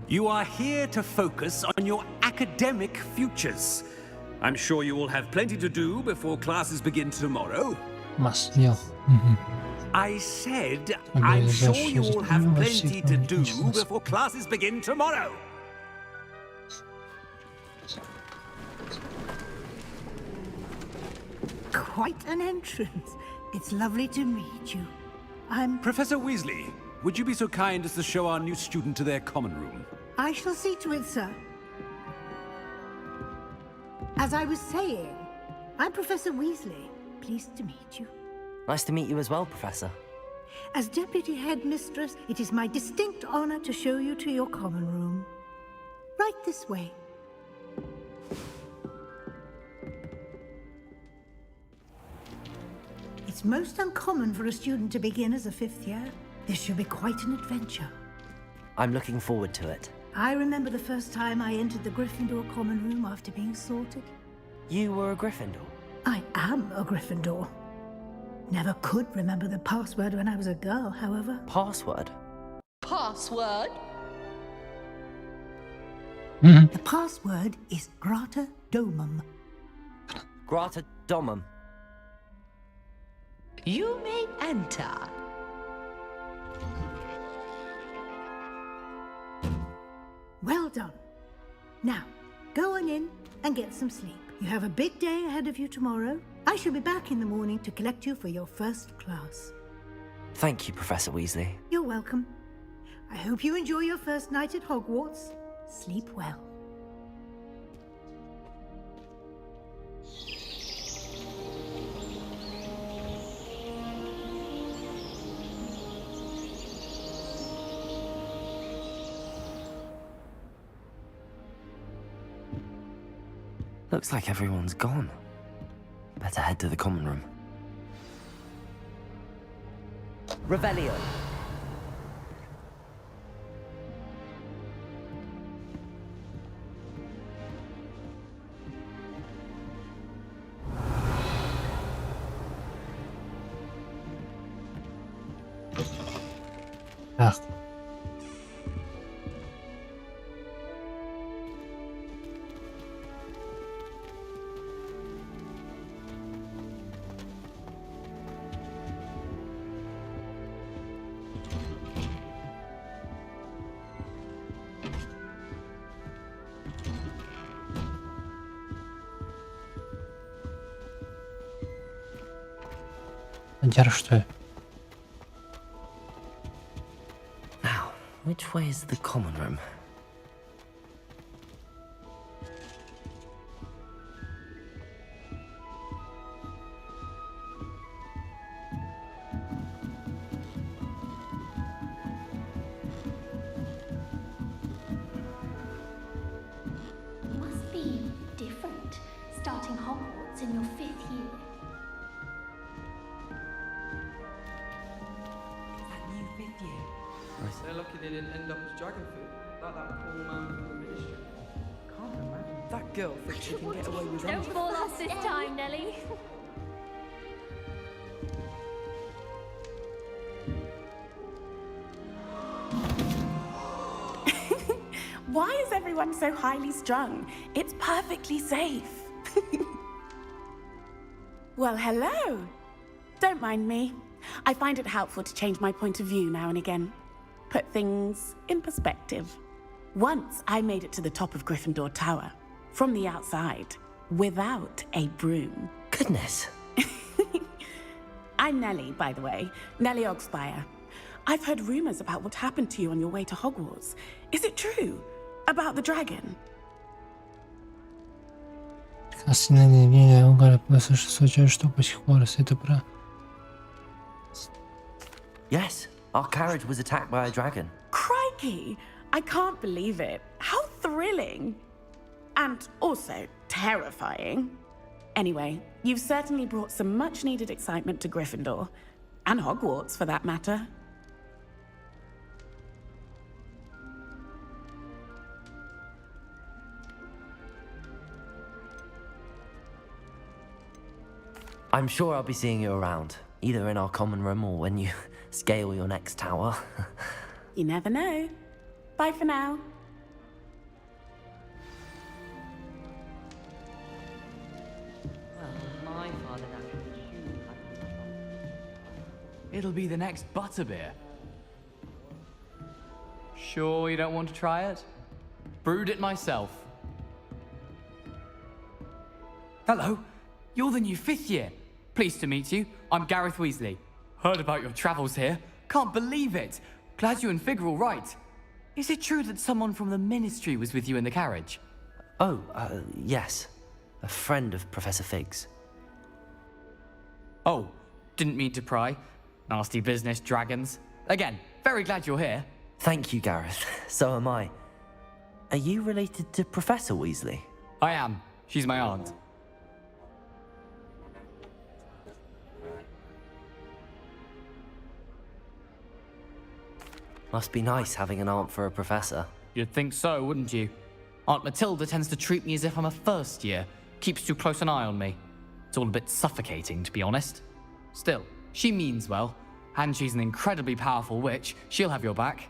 You are here to focus on your academic futures. I'm sure you will have plenty to do before classes begin tomorrow. Масса дел. I said, I'm sure you all have plenty to do before classes begin tomorrow. Quite an entrance. It's lovely to meet you. I'm... Professor Weasley, would you be so kind as to show our new student to their common room? I shall see to it, sir. As I was saying, I'm Professor Weasley. Pleased to meet you. Nice to meet you as well, Professor. As Deputy Headmistress, it is my distinct honor to show you to your common room. Right this way. It's most uncommon for a student to begin as a 5th year. This should be quite an adventure. I'm looking forward to it. I remember the first time I entered the Gryffindor common room after being sorted. You were a Gryffindor? I am a Gryffindor. Never could remember the password when I was a girl, however. Password? Password? The password is Grata Domum. Grata Domum. You may enter. Well done. Now, go on in and get some sleep. You have a big day ahead of you tomorrow. I shall be back in the morning to collect you for your first class. Thank you, Professor Weasley. You're welcome. I hope you enjoy your first night at Hogwarts. Sleep well. Looks like everyone's gone. Better head to the common room. Revelio. Ach. Держи. Now, which way is the common room? Must be different, starting Hogwarts in your 5th year. They're lucky they didn't end up as dragon food, like that poor man from the ministry. Can't imagine. That girl thinks she can get away with Don't anything. fall off this time, Nelly. Why is everyone so highly strung? It's perfectly safe. Well, hello. Don't mind me. I find it helpful to change my point of view now and again. Put things in perspective. Once I made it to the top of Gryffindor Tower, from the outside, without a broom. Goodness. I'm Nellie, by the way. Nellie Ogspire. I've heard rumors about what happened to you on your way to Hogwarts. Is it true? About the dragon? Остальные объявления Угара после 600 штук до сих пор, если это про... Yes, our carriage was attacked by a dragon. Crikey! I can't believe it. How thrilling! And also terrifying. Anyway, you've certainly brought some much-needed excitement to Gryffindor. And Hogwarts, for that matter. I'm sure I'll be seeing you around, either in our common room or when you scale your next tower. You never know. Bye for now. My father naturally It'll be the next butterbeer. Sure you don't want to try it? Brewed it myself. Hello, you're the new 5th year. Pleased to meet you. I'm Gareth Weasley. Heard about your travels here. Can't believe it. Glad you and Fig are all right. Is it true that someone from the Ministry was with you in the carriage? Oh, yes. A friend of Professor Fig's. Oh, didn't mean to pry. Nasty business, dragons. Again, very glad you're here. Thank you, Gareth. So am I. Are you related to Professor Weasley? I am. She's my aunt. Must be nice having an aunt for a professor. You'd think so, wouldn't you? Aunt Matilda tends to treat me as if I'm a first year. Keeps too close an eye on me. It's all a bit suffocating, to be honest. Still, she means well. And she's an incredibly powerful witch. She'll have your back.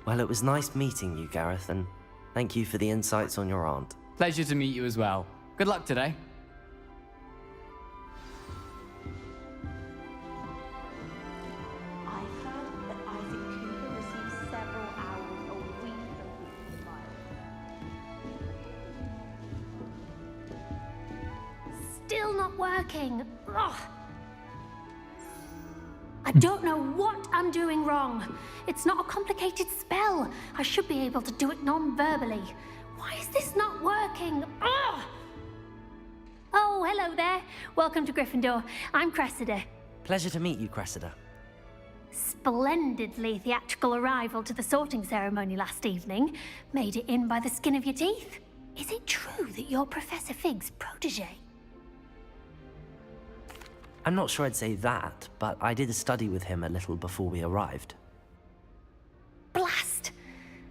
Well, it was nice meeting you, Gareth, and thank you for the insights on your aunt. Pleasure to meet you as well. Good luck today. Still not working. Ugh. I don't know what I'm doing wrong. It's not a complicated spell. I should be able to do it non-verbally. Why is this not working? Ugh. Oh, hello there. Welcome to Gryffindor. I'm Cressida. Pleasure to meet you, Cressida. Splendidly theatrical arrival to the sorting ceremony last evening. Made it in by the skin of your teeth. Is it true that you're Professor Fig's protege? I'm not sure I'd say that, but I did study with him a little before we arrived. Blast!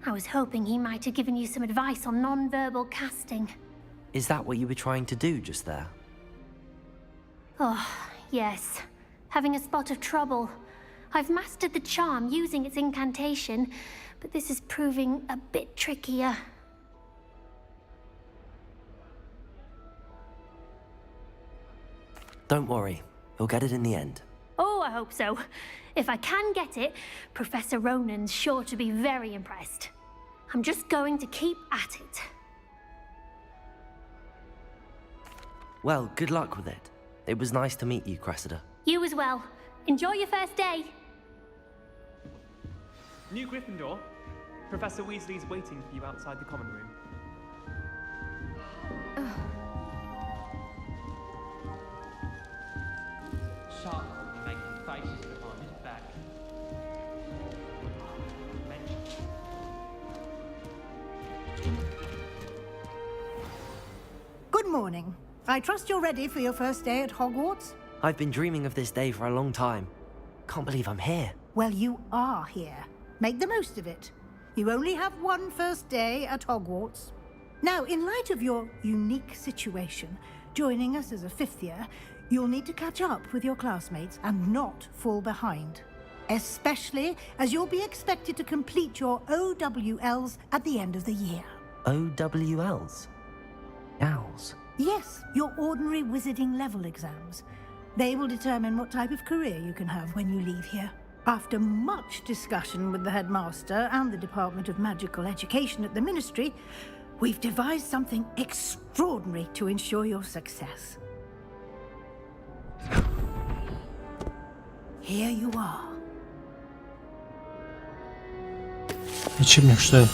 I was hoping he might have given you some advice on non-verbal casting. Is that what you were trying to do just there? Oh, yes. Having a spot of trouble. I've mastered the charm using its incantation, but this is proving a bit trickier. Don't worry. You'll get it in the end. Oh, I hope so. If I can get it, Professor Ronan's sure to be very impressed. I'm just going to keep at it. Well, good luck with it. It was nice to meet you, Cressida. You as well. Enjoy your first day. New Gryffindor. Professor Weasley's waiting for you outside the common room. Sharp will be making faces behind his back. Good morning. I trust you're ready for your first day at Hogwarts? I've been dreaming of this day for a long time. Can't believe I'm here. Well, you are here. Make the most of it. You only have one first day at Hogwarts. Now, in light of your unique situation, joining us as a fifth year, you'll need to catch up with your classmates and not fall behind. Especially as you'll be expected to complete your OWLs at the end of the year. OWLs? Owls? Yes, your ordinary wizarding level exams. They will determine what type of career you can have when you leave here. After much discussion with the headmaster and the Department of Magical Education at the Ministry, we've devised something extraordinary to ensure your success. Here you are. Лечебник, что это?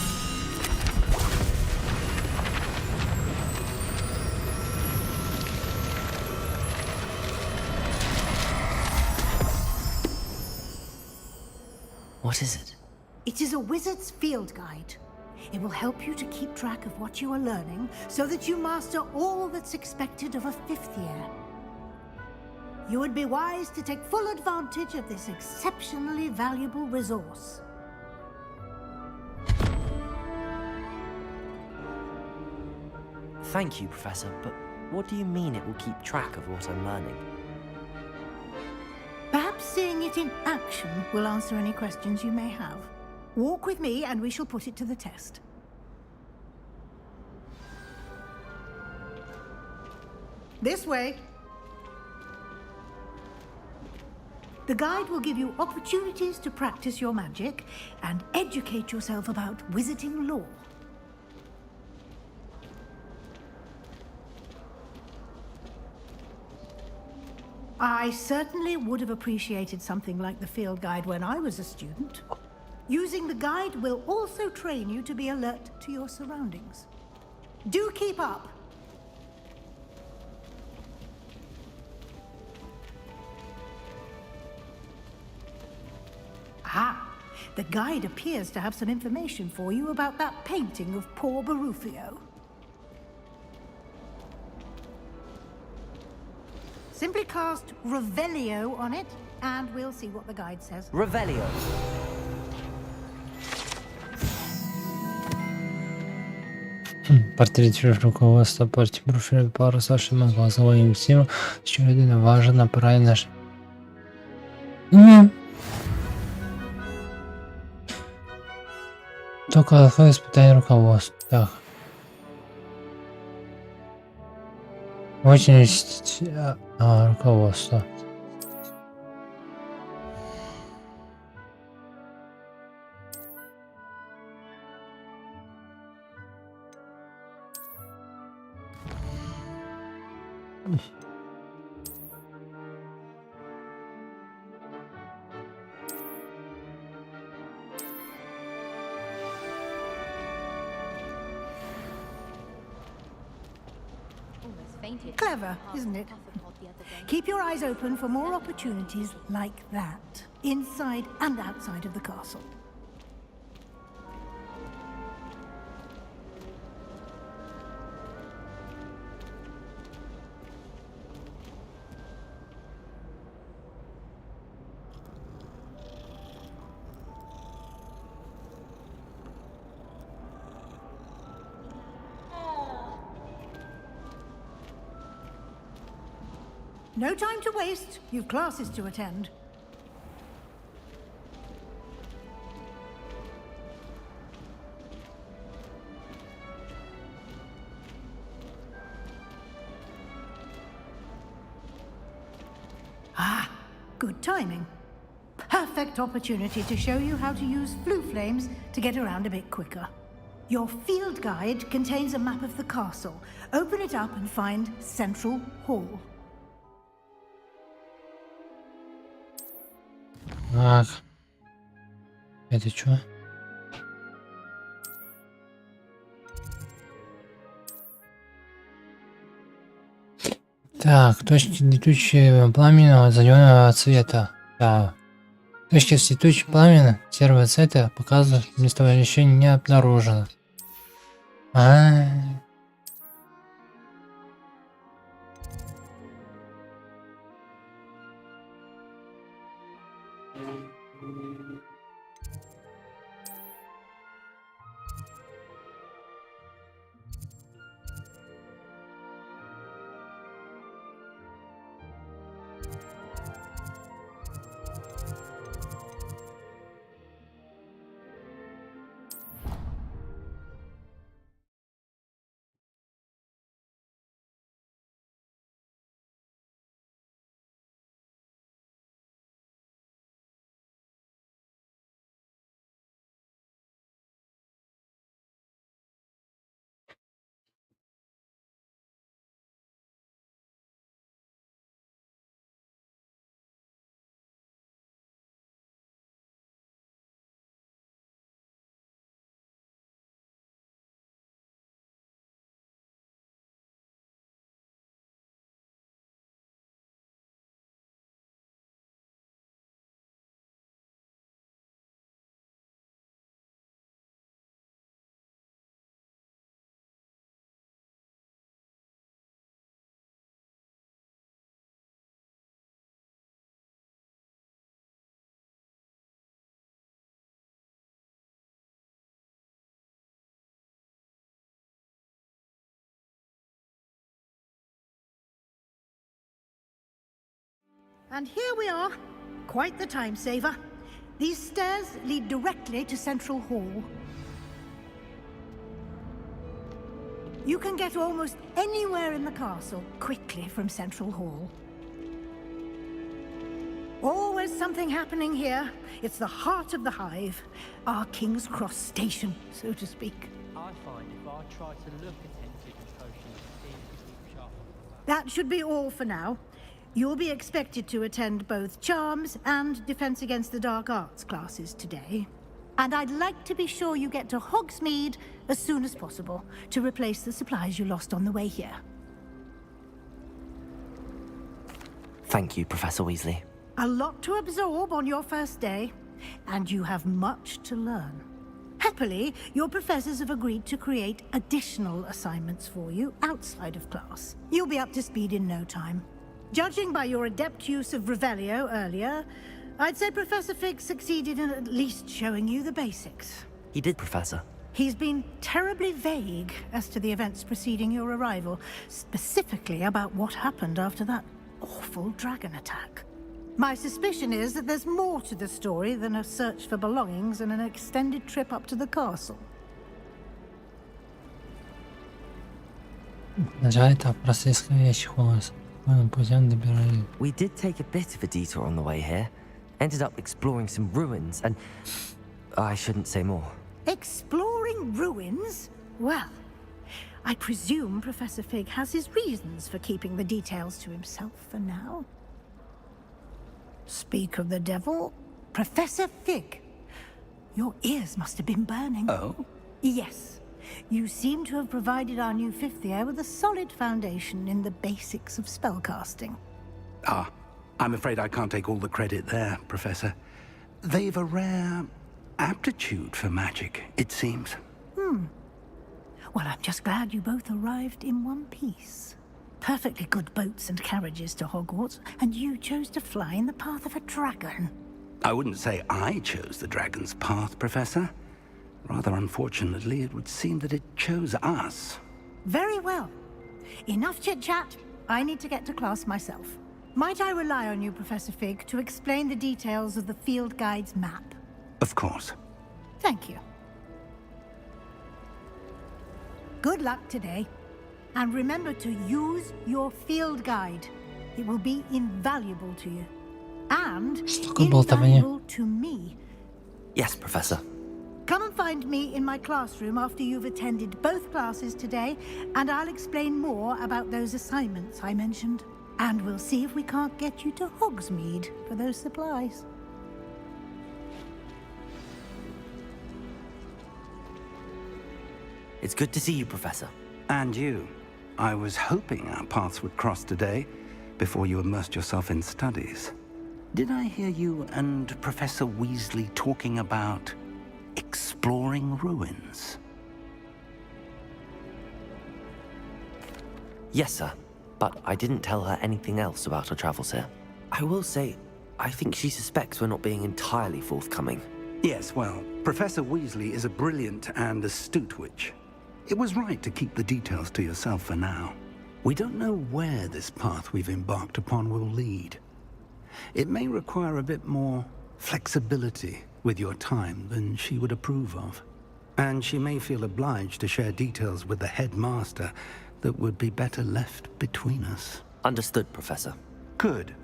What is it? It is a wizard's field guide. It will help you to keep track of what you are learning so that you master all that's expected of a fifth year. You would be wise to take full advantage of this exceptionally valuable resource. Thank you, Professor, but what do you mean it will keep track of what I'm learning? Perhaps seeing it in action will answer any questions you may have. Walk with me and we shall put it to the test. This way. The guide will give you opportunities to practice your magic and educate yourself about wizarding lore. I certainly would have appreciated something like the field guide when I was a student. Using the guide will also train you to be alert to your surroundings. Do keep up. Ah, the guide appears to have some information for you about that painting of poor Barufio. Simply cast Revelio on it, and we'll see what the guide says. Revelio. Портрет руководства партии профиля пара Саши Маглазова и всем, что это важно, правильно же. Только алфавит испытание руководства. Так. Очень руководство. Clever, isn't it? Keep your eyes open for more opportunities like that, inside and outside of the castle. No time to waste. You've classes to attend. Ah, good timing. Perfect opportunity to show you how to use flue flames to get around a bit quicker. Your field guide contains a map of the castle. Open it up and find Central Hall. Так. Это что? Так, точки летучего пламени зеленого цвета. Да. Точки с летучего пламени серого цвета показывают, местоположение не обнаружено. And here we are. Quite the time saver. These stairs lead directly to Central Hall. You can get almost anywhere in the castle quickly from Central Hall. Always something happening here. It's the heart of the hive. Our King's Cross station, so to speak. I find if I try to look attentive and social, it seems to keep sharp. That should be all for now. You'll be expected to attend both Charms and Defense Against the Dark Arts classes today. And I'd like to be sure you get to Hogsmeade as soon as possible to replace the supplies you lost on the way here. Thank you, Professor Weasley. A lot to absorb on your first day, and you have much to learn. Happily, your professors have agreed to create additional assignments for you outside of class. You'll be up to speed in no time. Judging by your adept use of Revelio earlier, I'd say Professor Fig succeeded in at least showing you the basics. He did, Professor. He's been terribly vague as to the events preceding your arrival, specifically about what happened after that awful dragon attack. My suspicion is that there's more to the story than a search for belongings and an extended trip up to the castle. We did take a bit of a detour on the way here. Ended up exploring some ruins and... I shouldn't say more. Exploring ruins? Well, I presume Professor Fig has his reasons for keeping the details to himself for now. Speak of the devil, Professor Fig. Your ears must have been burning. Oh? Yes. You seem to have provided our new fifth year with a solid foundation in the basics of spellcasting. Ah, I'm afraid I can't take all the credit there, Professor. They've a rare aptitude for magic, it seems. Well, I'm just glad you both arrived in one piece. Perfectly good boats and carriages to Hogwarts, and you chose to fly in the path of a dragon. I wouldn't say I chose the dragon's path, Professor. Rather unfortunately, it would seem that it chose us. Very well. Enough chit-chat. I need to get to class myself. Might I rely on you, Professor Fig, to explain the details of the field guide's map? Of course. Thank you. Good luck today. And remember to use your field guide. It will be invaluable to you. And invaluable to me. Yes, Professor. Come and find me in my classroom after you've attended both classes today, and I'll explain more about those assignments I mentioned. And we'll see if we can't get you to Hogsmeade for those supplies. It's good to see you, Professor. And you. I was hoping our paths would cross today, before you immersed yourself in studies. Did I hear you and Professor Weasley talking about exploring ruins? Yes, sir. But I didn't tell her anything else about our travels here. I will say, I think she suspects we're not being entirely forthcoming. Yes, well, Professor Weasley is a brilliant and astute witch. It was right to keep the details to yourself for now. We don't know where this path we've embarked upon will lead. It may require a bit more flexibility with your time than she would approve of. And she may feel obliged to share details with the headmaster that would be better left between us. Understood, Professor. Good.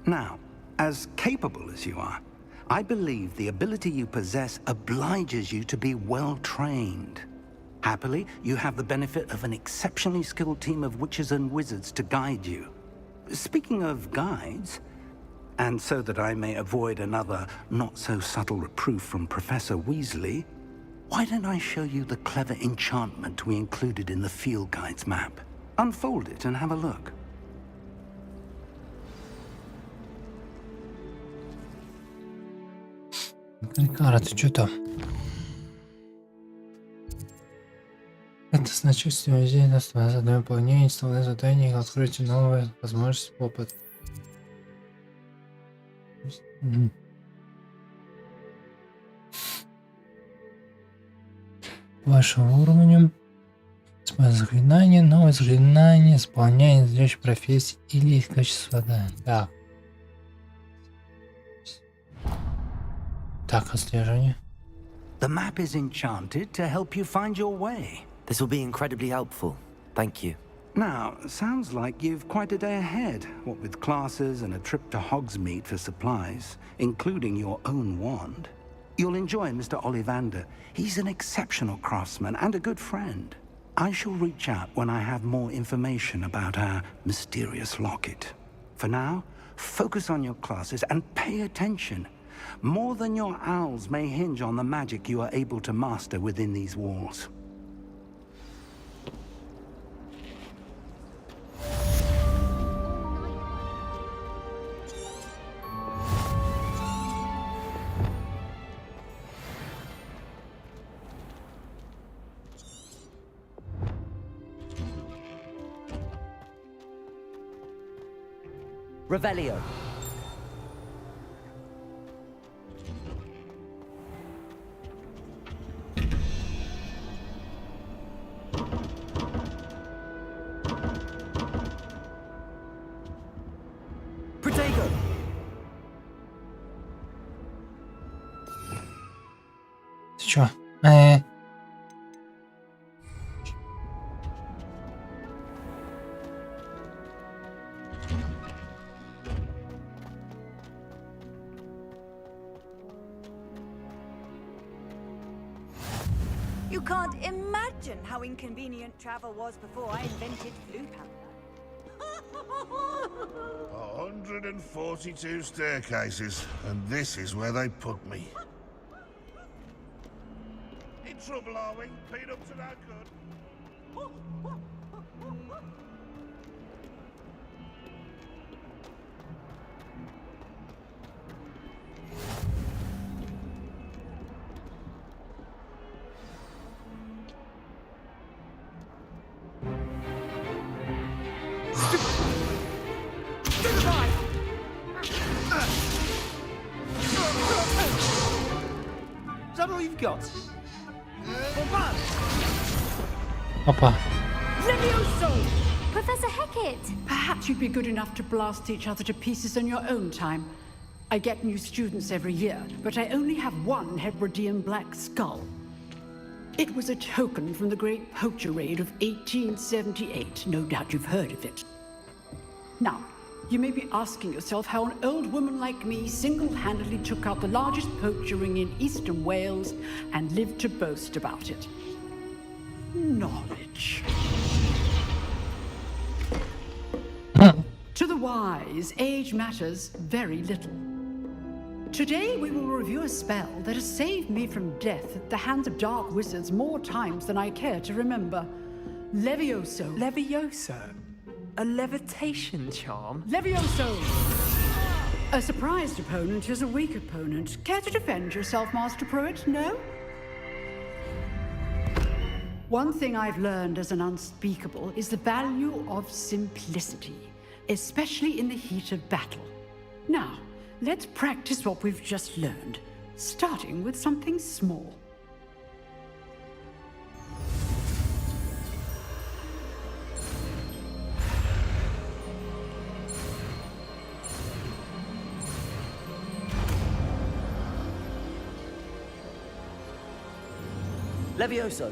Now, as capable as you are, I believe the ability you possess obliges you to be well-trained. Happily, you have the benefit of an exceptionally skilled team of witches and wizards to guide you. Speaking of guides, and so that I may avoid another not-so-subtle reproof from Professor Weasley, why don't I show you the clever enchantment we included in the field guide's map? Unfold it and have a look. Кара, ты что там? Это значит, что музей даст задание выполнения инсталляции задания, откройте новые возможности опыт. По вашему уровню заклинание, новое заклинание, исполнение надлежащей профессии или их качество задания. Так, отслеживание. The map is enchanted to help you find your way. This will be incredibly helpful. Thank you. Now, sounds like you've quite a day ahead, what with classes and a trip to Hogsmeade for supplies, including your own wand. You'll enjoy Mr. Ollivander. He's an exceptional craftsman and a good friend. I shall reach out when I have more information about our mysterious locket. For now, focus on your classes and pay attention. More than your owls may hinge on the magic you are able to master within these walls. Revelio. Protego. Ты чё? You can't imagine how inconvenient travel was before I invented flu powder. 142 staircases, and this is where they put me. In trouble, are we? Peanuts are no good. Is that all you've got? Опа. Levioso! Professor Hecat! Perhaps you'd be good enough to blast each other to pieces in your own time. I get new students every year, but I only have one Hebridean black skull. It was a token from the Great Poacher Raid of 1878. No doubt you've heard of it. Now, you may be asking yourself how an old woman like me single-handedly took out the largest poacher ring in eastern Wales and lived to boast about it. Knowledge. To the wise, age matters very little. Today we will review a spell that has saved me from death at the hands of dark wizards more times than I care to remember. Levioso. Levioso? A levitation charm? Levioso! A surprised opponent is a weak opponent. Care to defend yourself, Master Pruitt? No? One thing I've learned as an unspeakable is the value of simplicity, especially in the heat of battle. Now, let's practice what we've just learned, starting with something small. Levioso.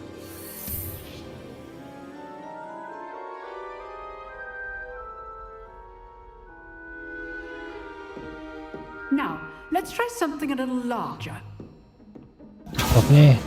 Now, let's try something a little larger. Плотнее.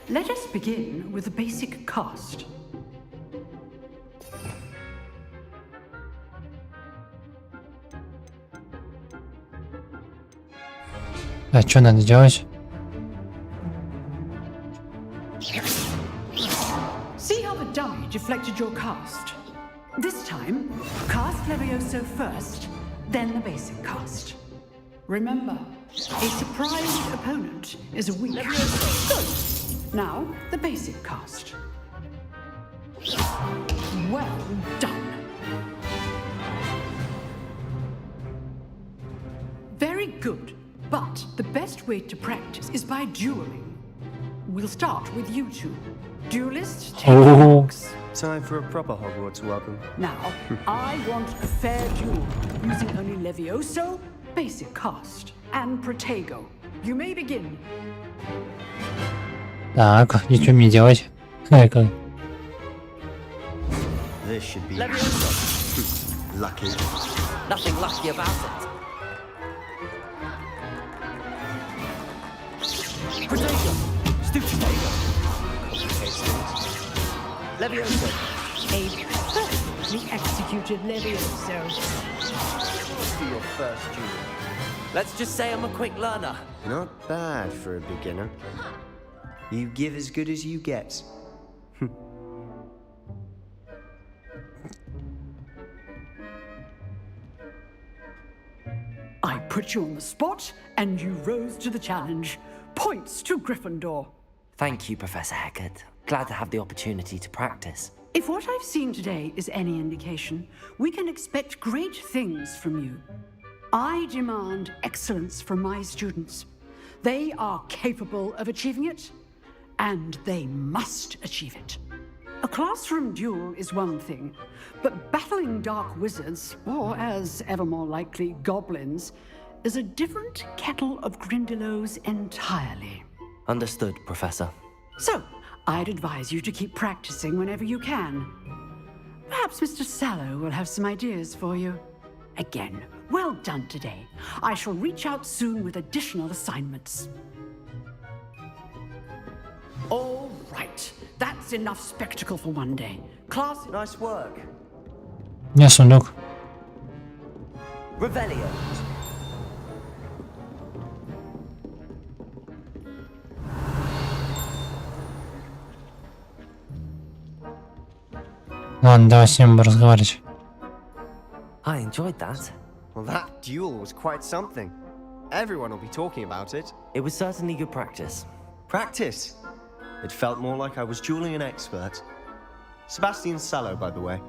Let us begin with the basic cast. А что надо делать? See how the dummy deflected your cast? This time, cast Levioso first, then the basic cast. Remember, a surprised opponent is a weak. Good. Now, the basic cast. Well done. Very good. But the best way to practice is by dueling. We'll start with you two. Duelists, take your marks. Time for a proper Hogwarts welcome. Now, I want a fair duel, using only Levioso, basic cast, and Protego. You may begin. Так, и что мне делать? Как? This should be Leviosa. lucky. Nothing lucky about it. Protego. Stupidego. Leviosa. A perfectly executed Levioso. For your first duel. Let's just say I'm a quick learner. Not bad for a beginner. You give as good as you get. I put you on the spot, and you rose to the challenge. Points to Gryffindor. Thank you, Professor Hecat. Glad to have the opportunity to practice. If what I've seen today is any indication, we can expect great things from you. I demand excellence from my students. They are capable of achieving it, and they must achieve it. A classroom duel is one thing, but battling dark wizards, or as ever more likely, goblins, is a different kettle of Grindylows entirely. Understood, Professor. So, I'd advise you to keep practicing whenever you can. Perhaps Mr. Sallow will have some ideas for you. Again, well done today. I shall reach out soon with additional assignments. All right. That's enough spectacle for one day. Class... Nice work. Не, сундук. Revelio. Ладно, давай с ним разговаривать. I enjoyed that. Well, that duel was quite something. Everyone will be talking about it. It was certainly good practice. Practice? It felt more like I was dueling an expert. Sebastian Sallow, by the way.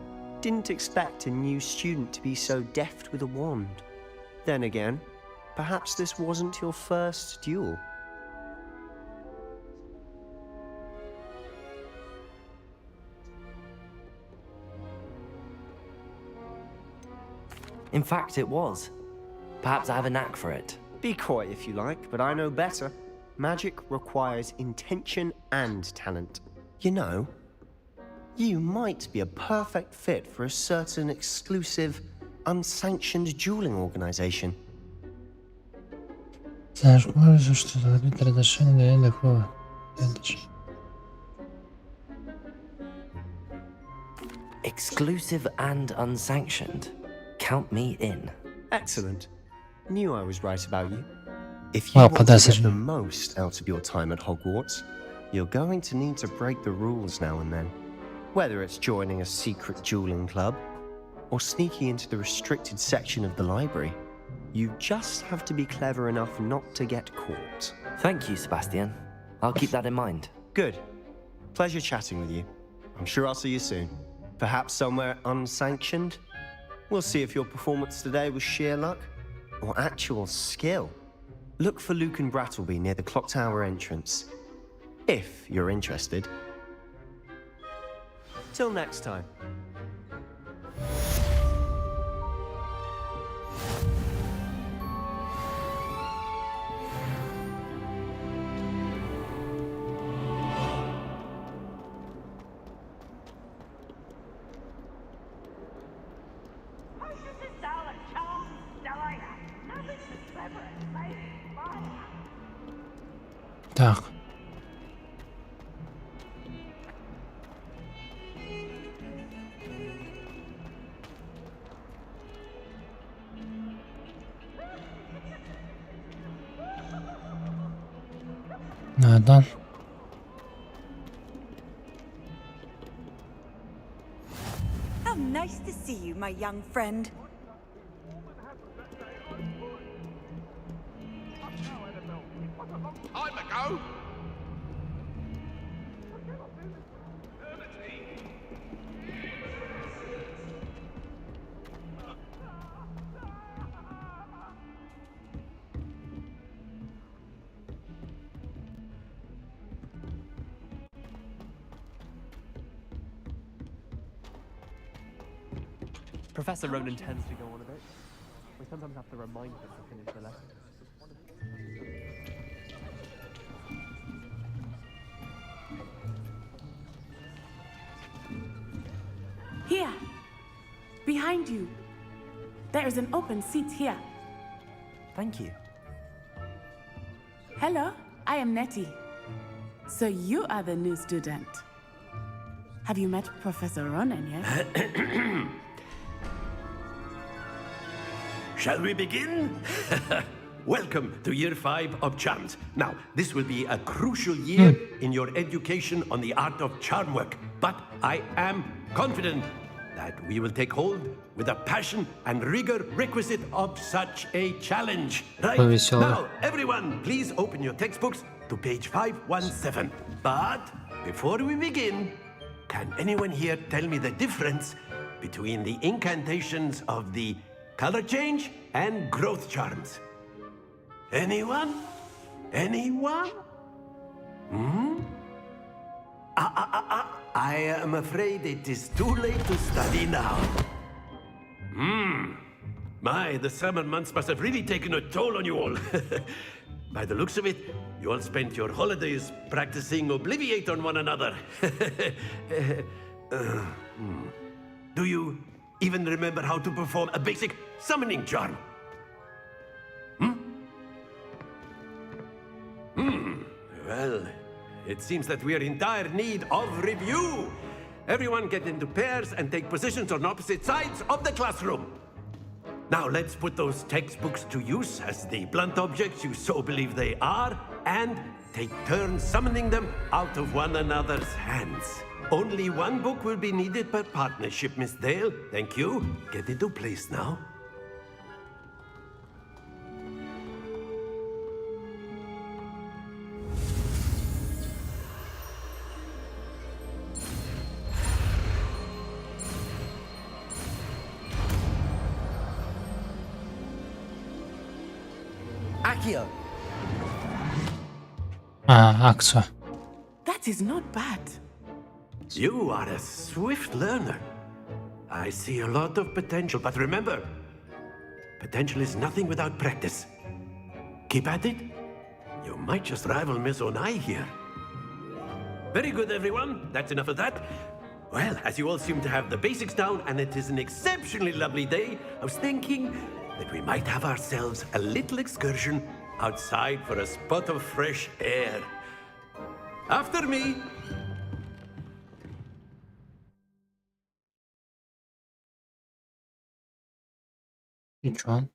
Didn't expect a new student to be so deft with a wand. Then again, perhaps this wasn't your first duel. In fact, it was. Perhaps I have a knack for it. Be coy if you like, but I know better. Magic requires intention and talent. You know, you might be a perfect fit for a certain exclusive, unsanctioned dueling organization. Знаешь, можешь что-то говорить, разрешение для такого. Exclusive and unsanctioned. Count me in. Excellent. Knew I was right about you. If you want to get the most out of your time at Hogwarts, you're going to need to break the rules now and then. Whether it's joining a secret dueling club, or sneaking into the restricted section of the library, you just have to be clever enough not to get caught. Thank you, Sebastian. I'll keep that in mind. Good. Pleasure chatting with you. I'm sure I'll see you soon. Perhaps somewhere unsanctioned? We'll see if your performance today was sheer luck or actual skill. Look for Luke and Brattleby near the clock tower entrance, if you're interested. Till next time. Так. Надо. How nice to see you, my young friend. I'm a go. Professor Ronan tends to go on a bit. We sometimes have to remind him to finish the lesson. Here, Behind you. There is an open seat here. Thank you. Hello, I am Nettie. So you are the new student. Have you met Professor Ronan yet? Shall we begin? Welcome to Year 5 of Charms. Now, this will be a crucial year in your education on the art of charm work. But I am confident that we will take hold with the passion and rigor requisite of such a challenge. Right? Now, everyone, please open your textbooks to page 517. But before we begin, can anyone here tell me the difference between the incantations of the color change and growth charms? Anyone? Anyone? I am afraid it is too late to study now. My, the summer months must have really taken a toll on you all. By the looks of it, you all spent your holidays practicing Obliviate on one another. Do you even remember how to perform a basic summoning charm? Well, it seems that we are in dire need of review. Everyone get into pairs and take positions on opposite sides of the classroom. Now let's put those textbooks to use as the blunt objects you so believe they are, and take turns summoning them out of one another's hands. Only one book will be needed per partnership, Miss Dale. Thank you. Get into place now. Accio. Axo. That is not bad. You are a swift learner. I see a lot of potential, but remember, potential is nothing without practice. Keep at it. You might just rival Miss Onai here. Very good, everyone. That's enough of that. Well, as you all seem to have the basics down, and it is an exceptionally lovely day, I was thinking that we might have ourselves a little excursion outside for a spot of fresh air. After me. Which one?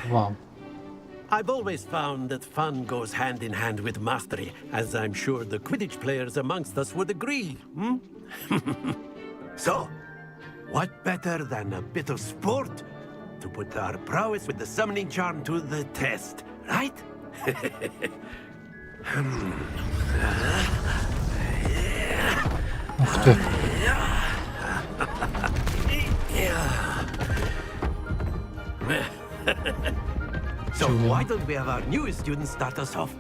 Wow. I've always found that fun goes hand in hand with mastery, as I'm sure the Quidditch players amongst us would agree. So, what better than a bit of sport to put our prowess with the summoning charm to the test, right? Ух ты. So why don't we have our newest student start us off?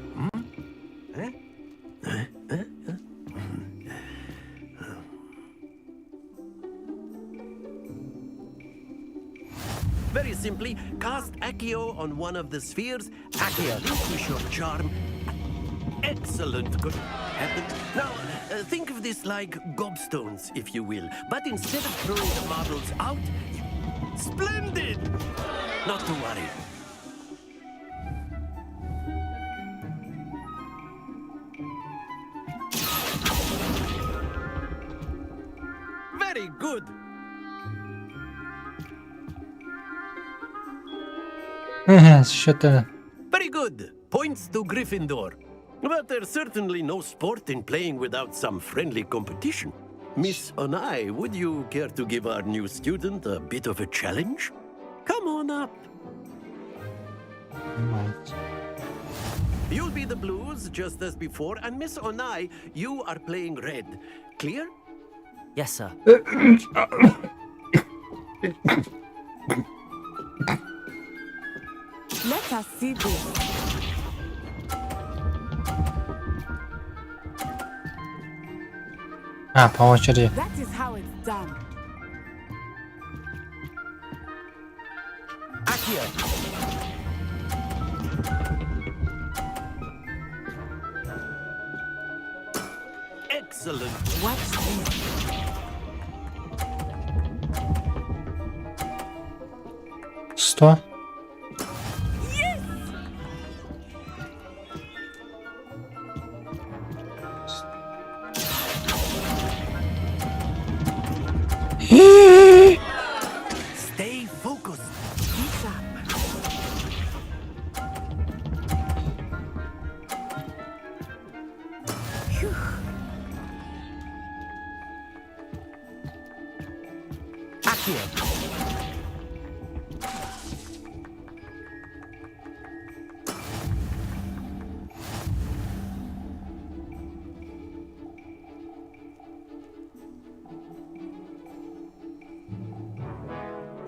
Very simply, cast Accio on one of the spheres. Accio, use your charm. Excellent. Good heavens. Now, think of this like gobstones, if you will. But instead of throwing the marbles out, splendid! Not to worry. good. Что-то... Very good. Points to Gryffindor. But there's certainly no sport in playing without some friendly competition. Miss Onai, would you care to give our new student a bit of a challenge? Come on up. You'll be the blues, just as before, and Miss Onai, you are playing red. Clear? Yes, sir. Let us see this. По очереди. That is how it's done. Accio. Excellent. Watch this. 100. Stay focused. Accio.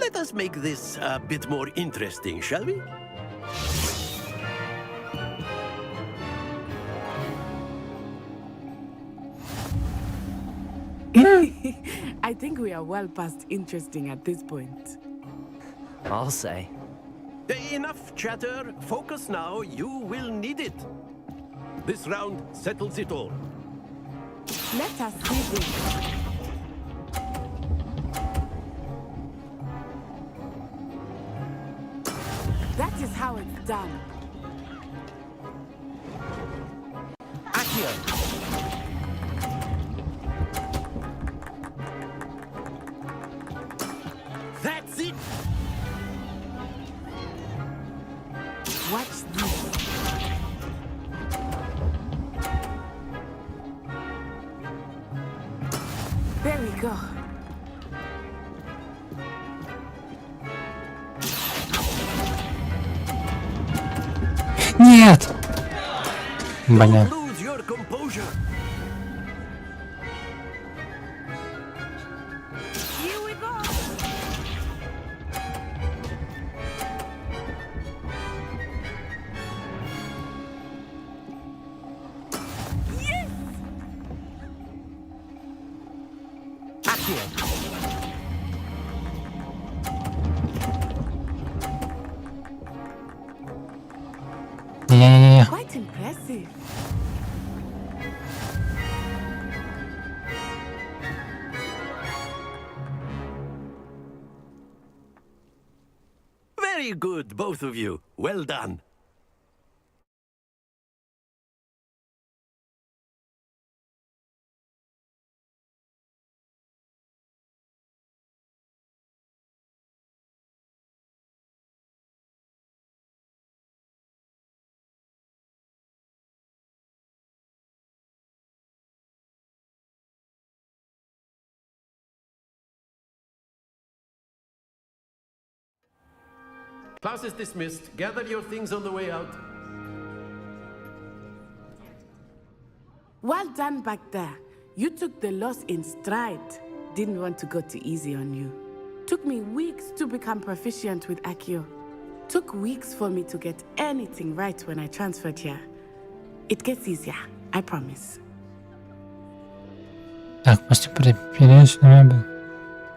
Let us make this a bit more interesting, shall we? I think we are well past interesting at this point. I'll say. Enough chatter. Focus now. You will need it. This round settles it all. Let us see this. That is how it's done. Accio. That's it. Watch this. There we go. Нет! Блин. Lose your composure. Here we go. Yes! Accio. Не-не-не. Quite impressive. Very good, both of you. Well done. Class is dismissed. Gather your things on the way out. Well done back there. You took the loss in stride. Didn't want to go too easy on you. Took me weeks to become proficient with Accio. Took weeks for me to get anything right when I transferred here. It gets easier, I promise. Так, после переезда надо.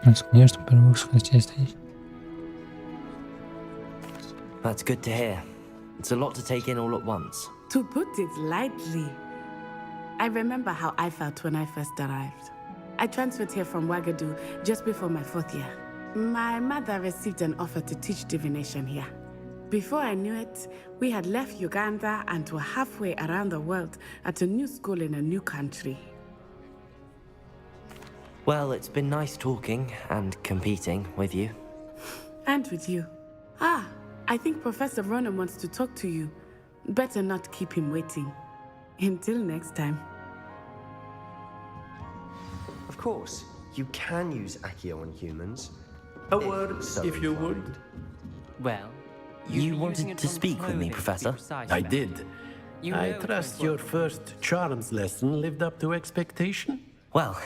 Конечно, первых скоростей стоит. That's good to hear. It's a lot to take in all at once. To put it lightly, I remember how I felt when I first arrived. I transferred here from Wagadu just before my 4th year. My mother received an offer to teach divination here. Before I knew it, we had left Uganda and were halfway around the world at a new school in a new country. Well, it's been nice talking and competing with you. And with you. Ah, I think Professor Ronan wants to talk to you. Better not keep him waiting. Until next time. Of course, you can use Accio on humans. A word, so if you inclined. would. Well, You wanted to speak with me, Professor? I did. You I know it trust won't your work. first charms lesson lived up to expectation. Well,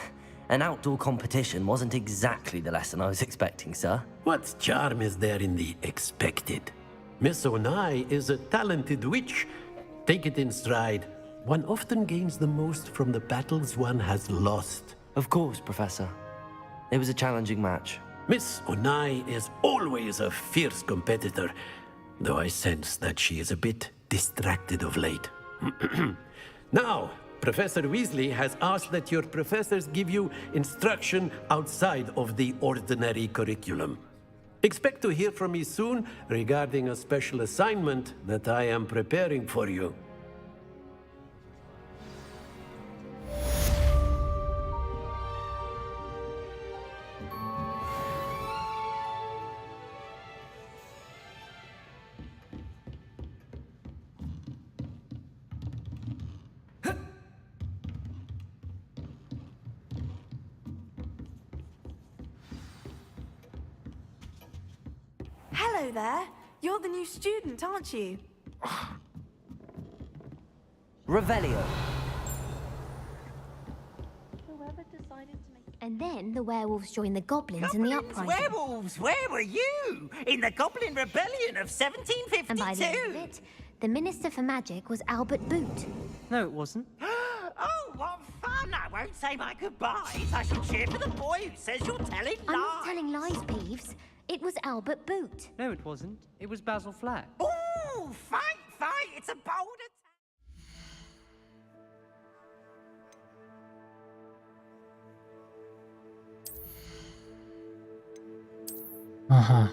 an outdoor competition wasn't exactly the lesson I was expecting, sir. What charm is there in the expected? Miss Onai is a talented witch. Take it in stride. One often gains the most from the battles one has lost. Of course, Professor. It was a challenging match. Miss Onai is always a fierce competitor, though I sense that she is a bit distracted of late. Now, Professor Weasley has asked that your professors give you instruction outside of the ordinary curriculum. Expect to hear from me soon regarding a special assignment that I am preparing for you. Hello there. You're the new student, aren't you? Revelio. And then the werewolves joined the goblins in the uprising. Werewolves, where were you? In the Goblin Rebellion of 1752? And by the end of it, the Minister for Magic was Albert Boot. No, it wasn't. Oh, what fun! I won't say my goodbyes. I shall cheer for the boy who says you're telling lies. I'm not telling lies, Peeves. It was Albert Boot. No, it wasn't. It was Basil Flack. Ooh, fight! It's a bold attack. Ага.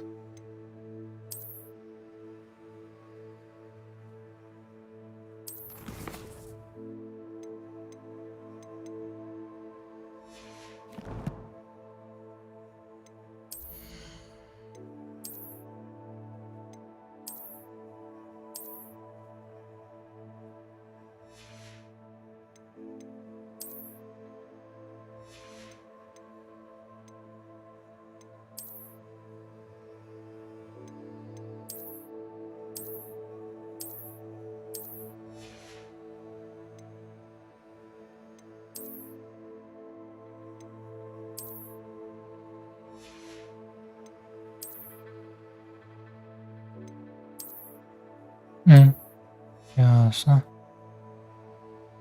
Ясно.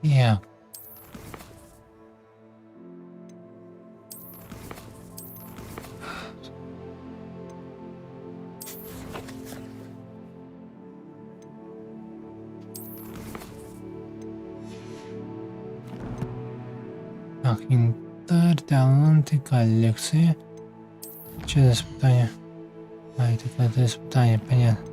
Я. Так, инвентарь, таланты, коллекции. Что за испытание? А, это какое-то испытание, понятно.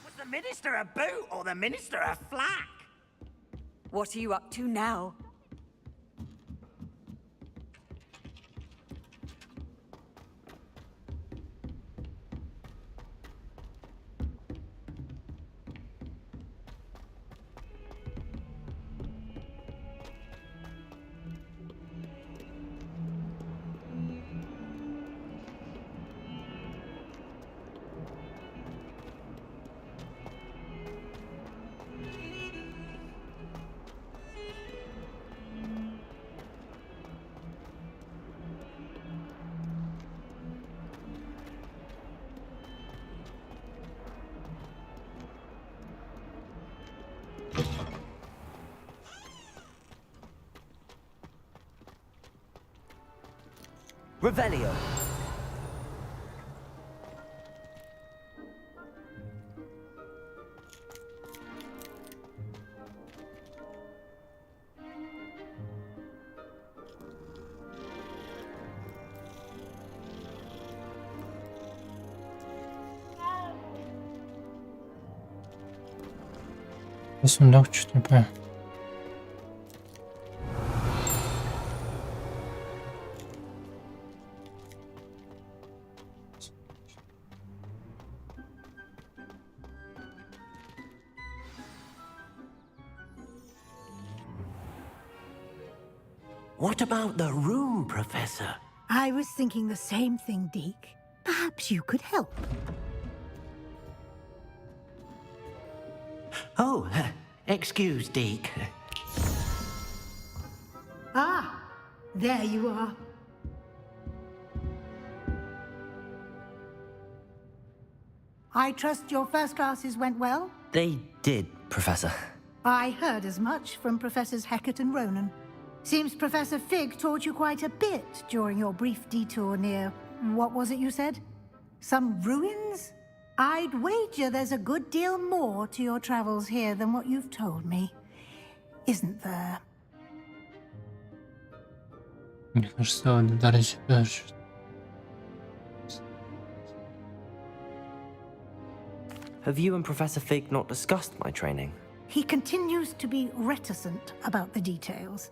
Was the Minister a boot or the Minister a flack? What are you up to now? Revelio. сундук что-то не понял. What about the room, Professor? I was thinking the same thing, Deke. Perhaps you could help. Oh, excuse, Deke. Ah, there you are. I trust your first classes went well? They did, Professor. I heard as much from Professors Hecat and Ronan. Seems Professor Fig taught you quite a bit during your brief detour near... what was it you said? Some ruins? I'd wager there's a good deal more to your travels here than what you've told me. Isn't there? Мне кажется, ударить дальше. Have you and Professor Fig not discussed my training? He continues to be reticent about the details,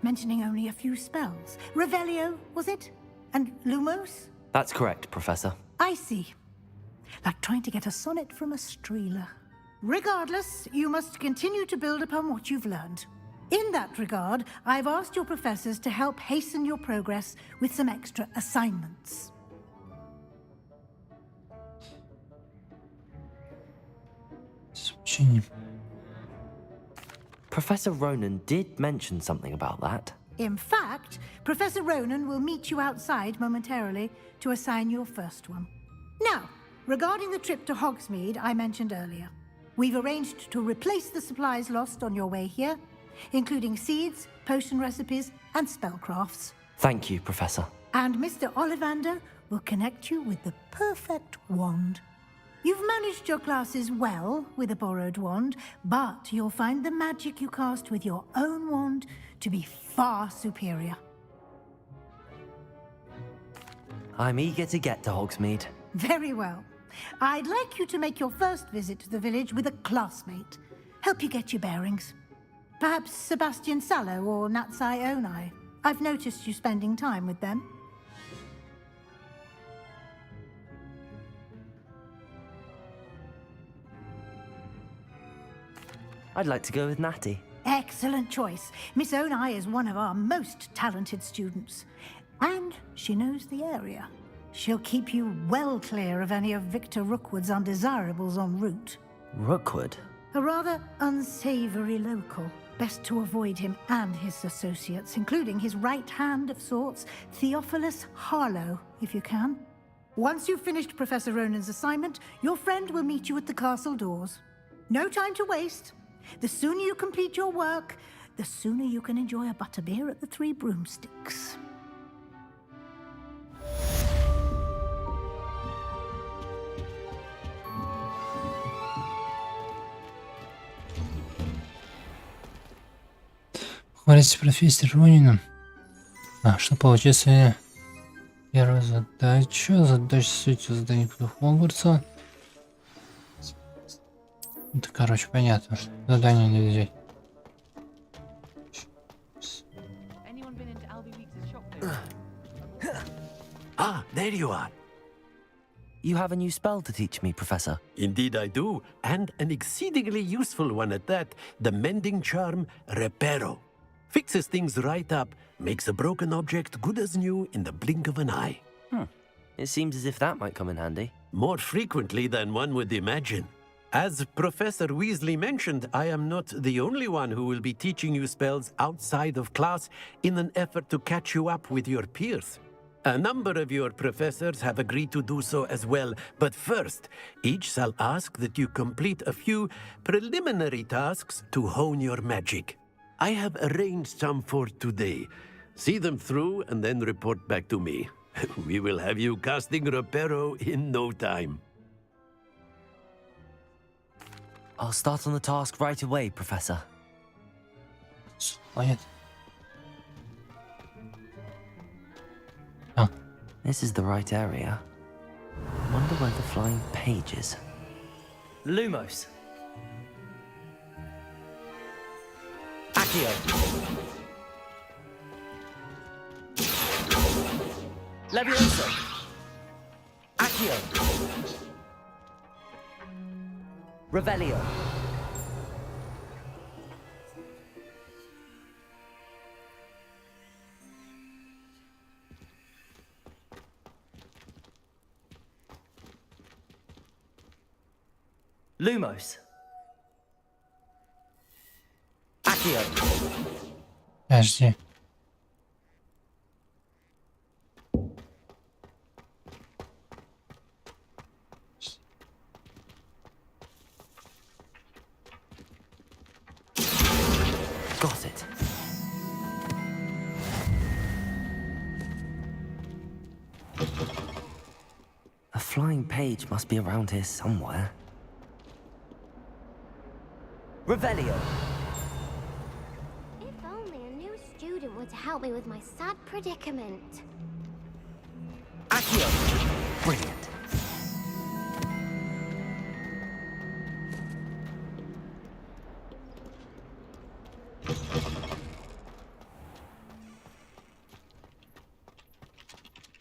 mentioning only a few spells. Revelio, was it? And Lumos? That's correct, Professor. I see. Like trying to get a sonnet from a streeler. Regardless, you must continue to build upon what you've learned. In that regard, I've asked your professors to help hasten your progress with some extra assignments. Professor Ronan did mention something about that. In fact, Professor Ronan will meet you outside momentarily to assign your first one. Now, regarding the trip to Hogsmeade I mentioned earlier, we've arranged to replace the supplies lost on your way here, including seeds, potion recipes, and spellcrafts. Thank you, Professor. And Mr. Ollivander will connect you with the perfect wand. You've managed your classes well with a borrowed wand, but you'll find the magic you cast with your own wand to be far superior. I'm eager to get to Hogsmeade. Very well. I'd like you to make your first visit to the village with a classmate. Help you get your bearings. Perhaps Sebastian Sallow or Natsai Onai. I've noticed you spending time with them. I'd like to go with Natty. Excellent choice. Miss Onai is one of our most talented students. And she knows the area. She'll keep you well clear of any of Victor Rookwood's undesirables en route. Rookwood? A rather unsavory local. Best to avoid him and his associates, including his right hand of sorts, Theophilus Harlow, if you can. Once you've finished Professor Ronan's assignment, your friend will meet you at the castle doors. No time to waste. The sooner you complete your work, the sooner you can enjoy a butterbeer at the Three Broomsticks. Поговорить с профессором Ронином. Что получится? Первая задача. Задача сути задания по Хогвартса. Это, короче, понятно. Задание не взять. Ah, there you are. You have a new spell to teach me, Professor. Indeed I do, and an exceedingly useful one at that. The mending charm, Reparo. Fixes things right up, makes a broken object good as new in the blink of an eye. It seems as if that might come in handy. More frequently than one would imagine. As Professor Weasley mentioned, I am not the only one who will be teaching you spells outside of class in an effort to catch you up with your peers. A number of your professors have agreed to do so as well, but first, each shall ask that you complete a few preliminary tasks to hone your magic. I have arranged some for today. See them through and then report back to me. We will have you casting Reparo in no time. I'll start on the task right away, Professor. This is the right area. I wonder where the flying page is. Lumos! Accio. Levioso. Accio. Revelio. Lumos. Accio. Подожди. Got it. A flying page must be around here somewhere. Revelio. If only a new student were to help me with my sad predicament. Accio. Brilliant.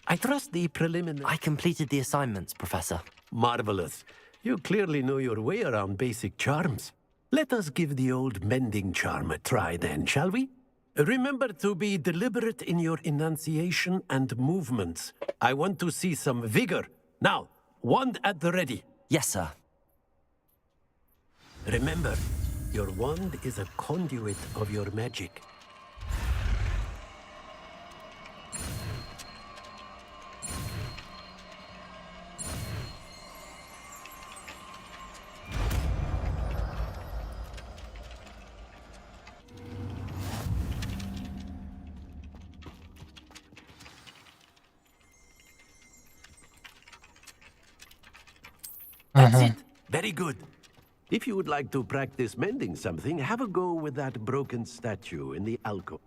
I trust the preliminary... I completed the assignments, Professor. Marvelous. You clearly know your way around basic charms. Let us give the old mending charm a try then, shall we? Remember to be deliberate in your enunciation and movements. I want to see some vigor. Now, wand at the ready. Yes, sir. Remember, your wand is a conduit of your magic. That's it. Very good. If you would like to practice mending something, have a go with that broken statue in the alcove.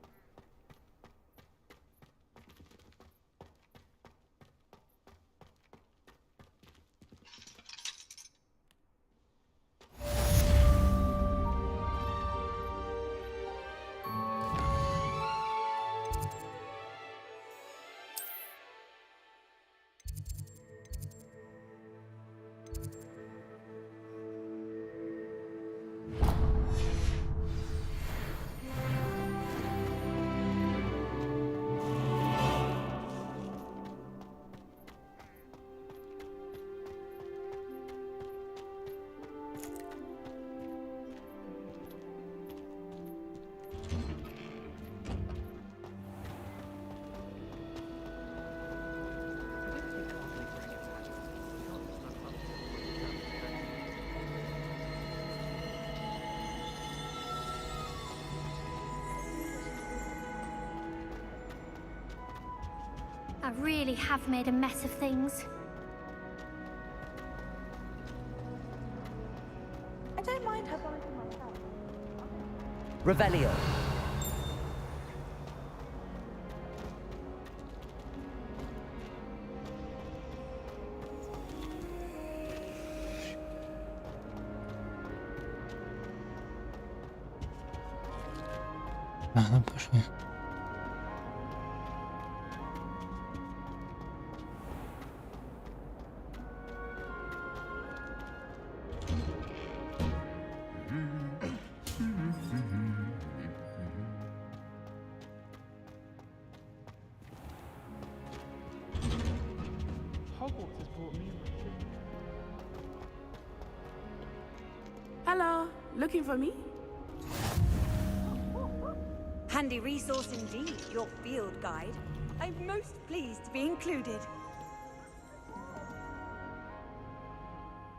I really have made a mess of things. I don't mind her going to myself. Revelio. Ладно, пошли. Hogwarts has brought me Hello, looking for me? Handy resource indeed, your field guide. I'm most pleased to be included.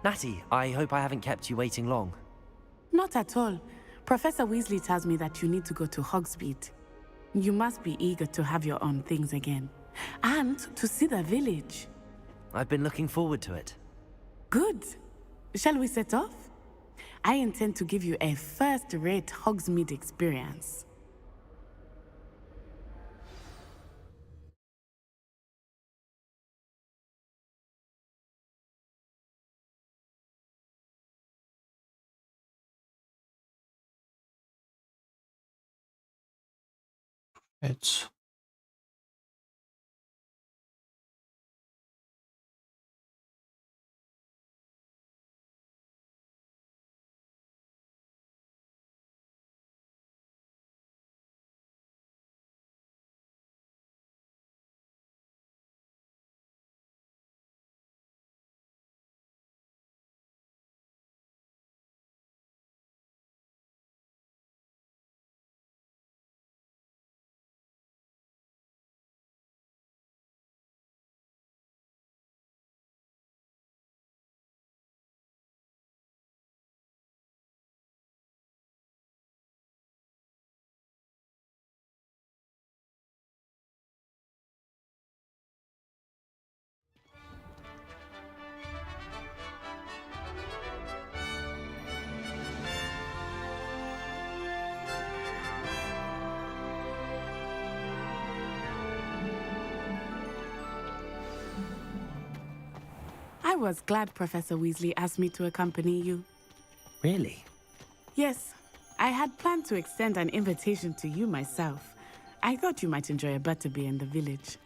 Natty, I hope I haven't kept you waiting long. Not at all. Professor Weasley tells me that you need to go to Hogsmeade. You must be eager to have your own things again. And to see the village. I've been looking forward to it. Good. Shall we set off? I intend to give you a first-rate Hogsmeade experience. It's I was glad Professor Weasley asked me to accompany you. Really? Yes, I had planned to extend an invitation to you myself. I thought you might enjoy a butterbeer in the village.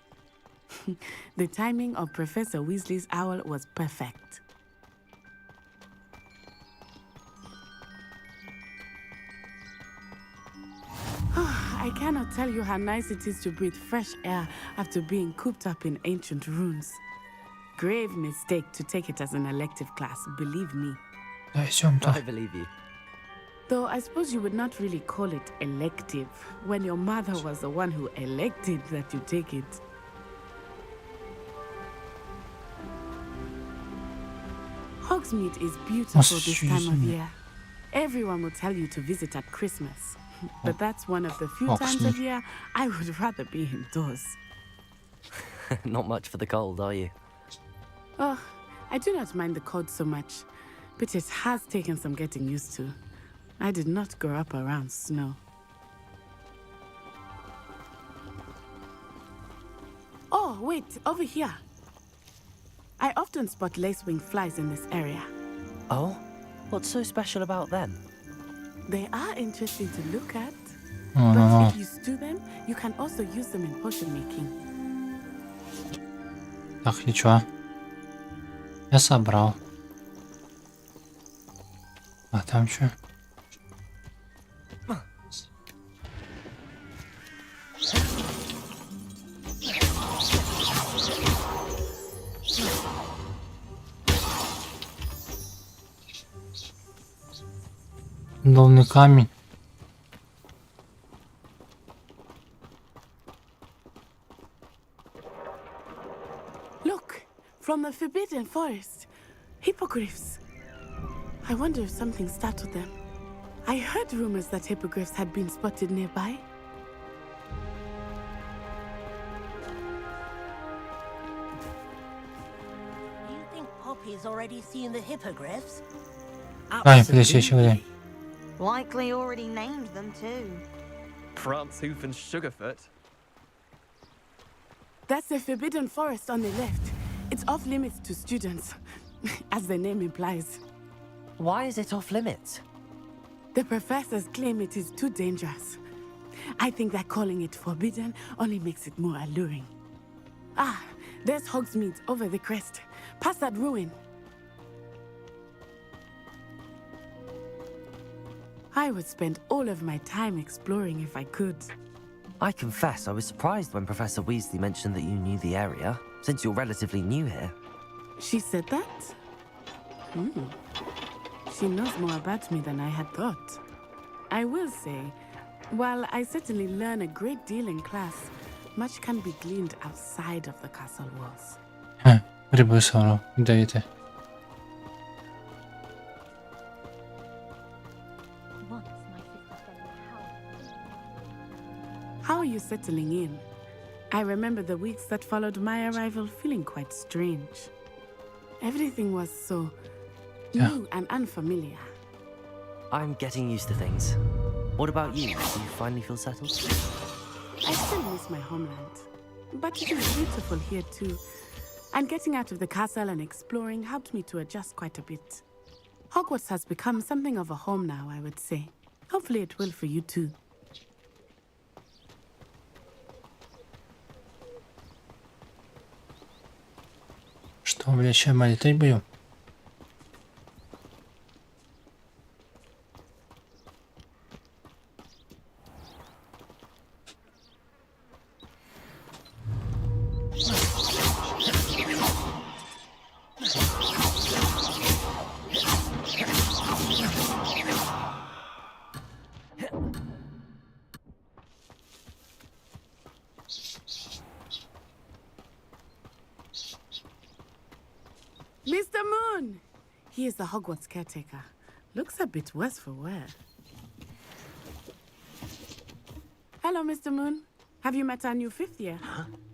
The timing of Professor Weasley's owl was perfect. I cannot tell you how nice it is to breathe fresh air after being cooped up in ancient ruins. Grave mistake to take it as an elective class, believe me. I believe you. Though I suppose you would not really call it elective when your mother was the one who elected that you take it. Hogsmeade is beautiful this time of year. Everyone will tell you to visit at Christmas. But that's one of the few times of year I would rather be indoors. Not much for the cold, are you? Oh, I do not mind the cold so much, but it has taken some getting used to. I did not grow up around snow. Oh, wait, over here. I often spot lacewing flies in this area. Oh? What's so special about them? They are interesting to look at. No. But if you stew them, you can also use them in potion making. Так, и чё? Я собрал. А там чё? Долный камень. Look, from the Forbidden Forest. Hippogriffs. I wonder if something startled them. I heard rumors that hippogriffs had been spotted nearby. Do you think Poppy's already seen the hippogriffs? Absolutely. Likely already named them too. Prancehoof and Sugarfoot. That's the Forbidden Forest on the left. It's off limits to students, as the name implies. Why is it off limits? The professors claim it is too dangerous. I think that calling it forbidden only makes it more alluring. Ah, there's Hogsmeade over the crest, past that ruin. I would spend all of my time exploring if I could. I confess I was surprised when Professor Weasley mentioned that you knew the area, since you're relatively new here. She said that? She knows more about me than I had thought. I will say, while I certainly learn a great deal in class, much can be gleaned outside of the castle walls. Грибы собрал. Ядовитые. How are you settling in? I remember the weeks that followed my arrival feeling quite strange. Everything was so new and unfamiliar. I'm getting used to things. What about you? Do you finally feel settled? I still miss my homeland, but it is beautiful here too. And getting out of the castle and exploring helped me to adjust quite a bit. Hogwarts has become something of a home now, I would say. Hopefully it will for you too. блядь, сейчас мы летать будем? Mr. Moon! He is the Hogwarts caretaker. Looks a bit worse for wear. Hello, Mr. Moon. Have you met our new 5th year?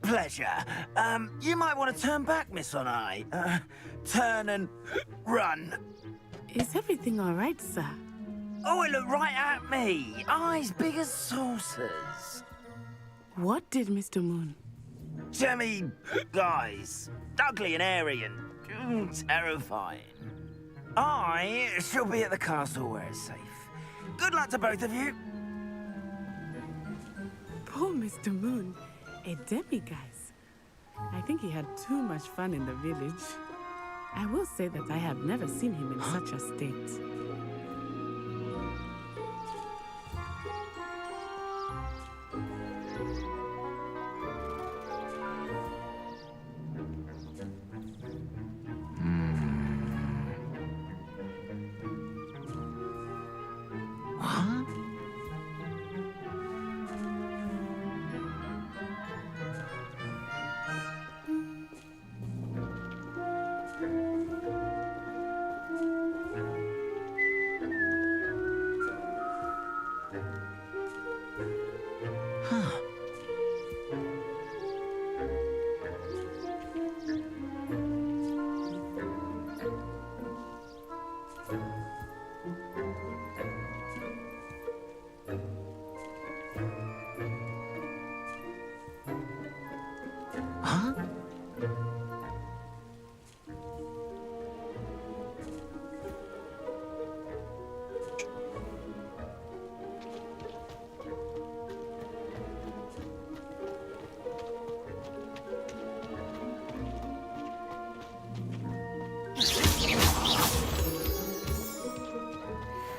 Pleasure. You might want to turn back, Miss Onai. Turn and run. Is everything all right, sir? Oh, it looked right at me. Eyes big as saucers. What did Mr. Moon? Jemmy guys. Ugly and airy and terrifying. I shall be at the castle where it's safe. Good luck to both of you. Poor Mr. Moon. A demiguise. I think he had too much fun in the village. I will say that I have never seen him in such a state.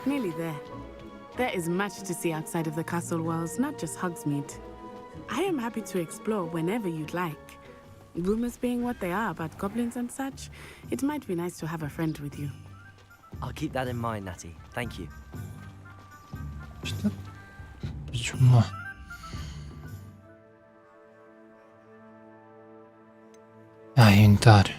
Nearly there. There is much to see outside of the castle walls, not just Hogsmeade. I am happy to explore whenever you'd like. Rumors being what they are about goblins and such, it might be nice to have a friend with you. I'll keep that in mind, Natty. Thank you. Что? Почему? Янтарь.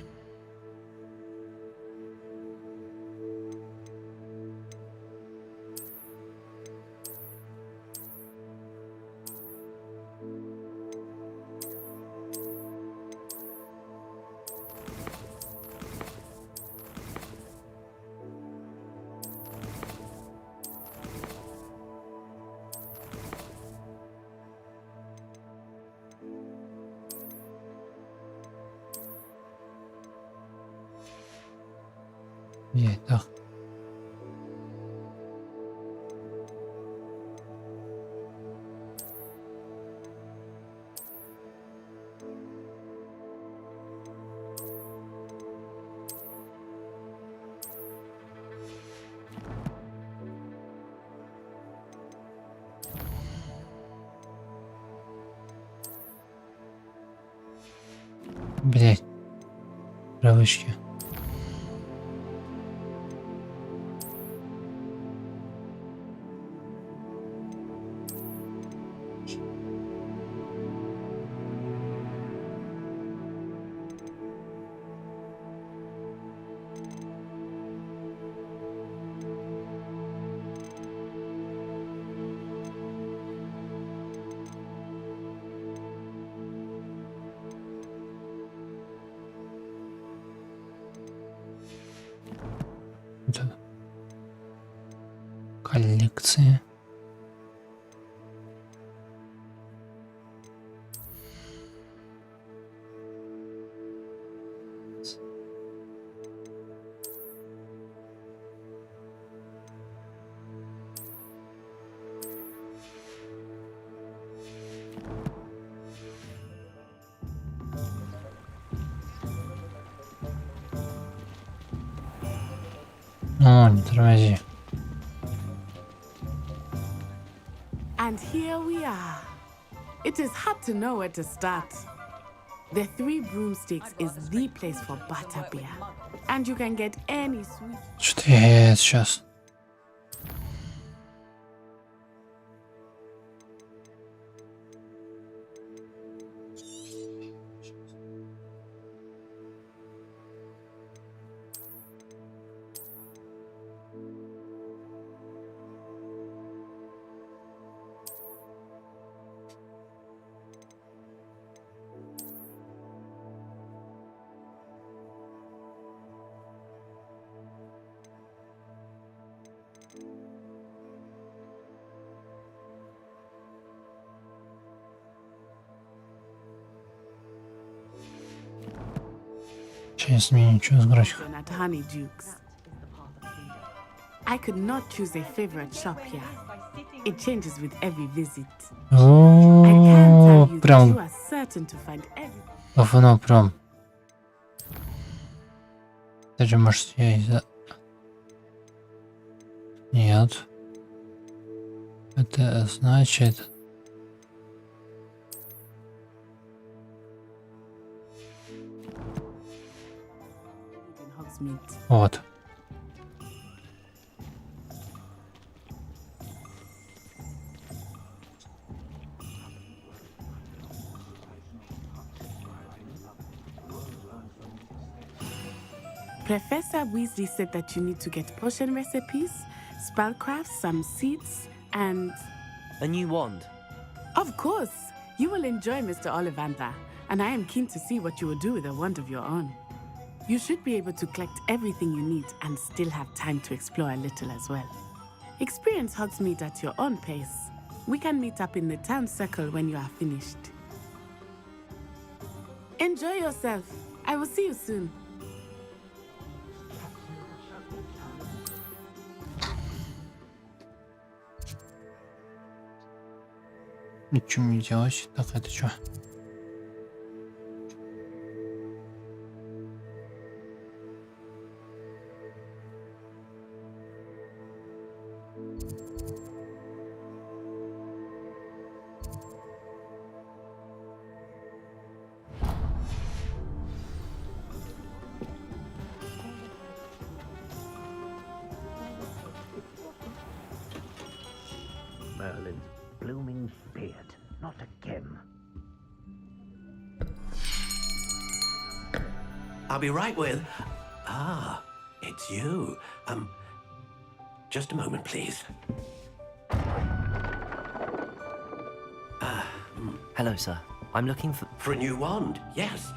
Это. Блять. Травочки. Коллекция. Ну, не тормози. And here we are. It is hard to know where to start. The Three Broomsticks is the place for butterbeer. And you can get any sweet... Что я сейчас? Сейчас мне ничего сбросить. At Honeydukes. I could not choose a favorite shop here. It changes with every visit. О, You прям are certain to find every... оно прям. Даже может я из-за... Нет. Это значит... Вот. Professor Weasley said that you need to get potion recipes, spellcraft, some seeds, and... A new wand. Of course! You will enjoy Mr. Ollivander, and I am keen to see what you will do with a wand of your own. You should be able to collect everything you need and still have time to explore a little as well. Experience Hogsmeade at your own pace. We can meet up in the town circle when you are finished. Enjoy yourself. I will see you soon. Ничего не делать. Так, это что? Merlin's blooming beard, not again. I'll be right with... Ah, it's you. Just a moment, please. Hello, sir. I'm looking for... For a new wand, yes.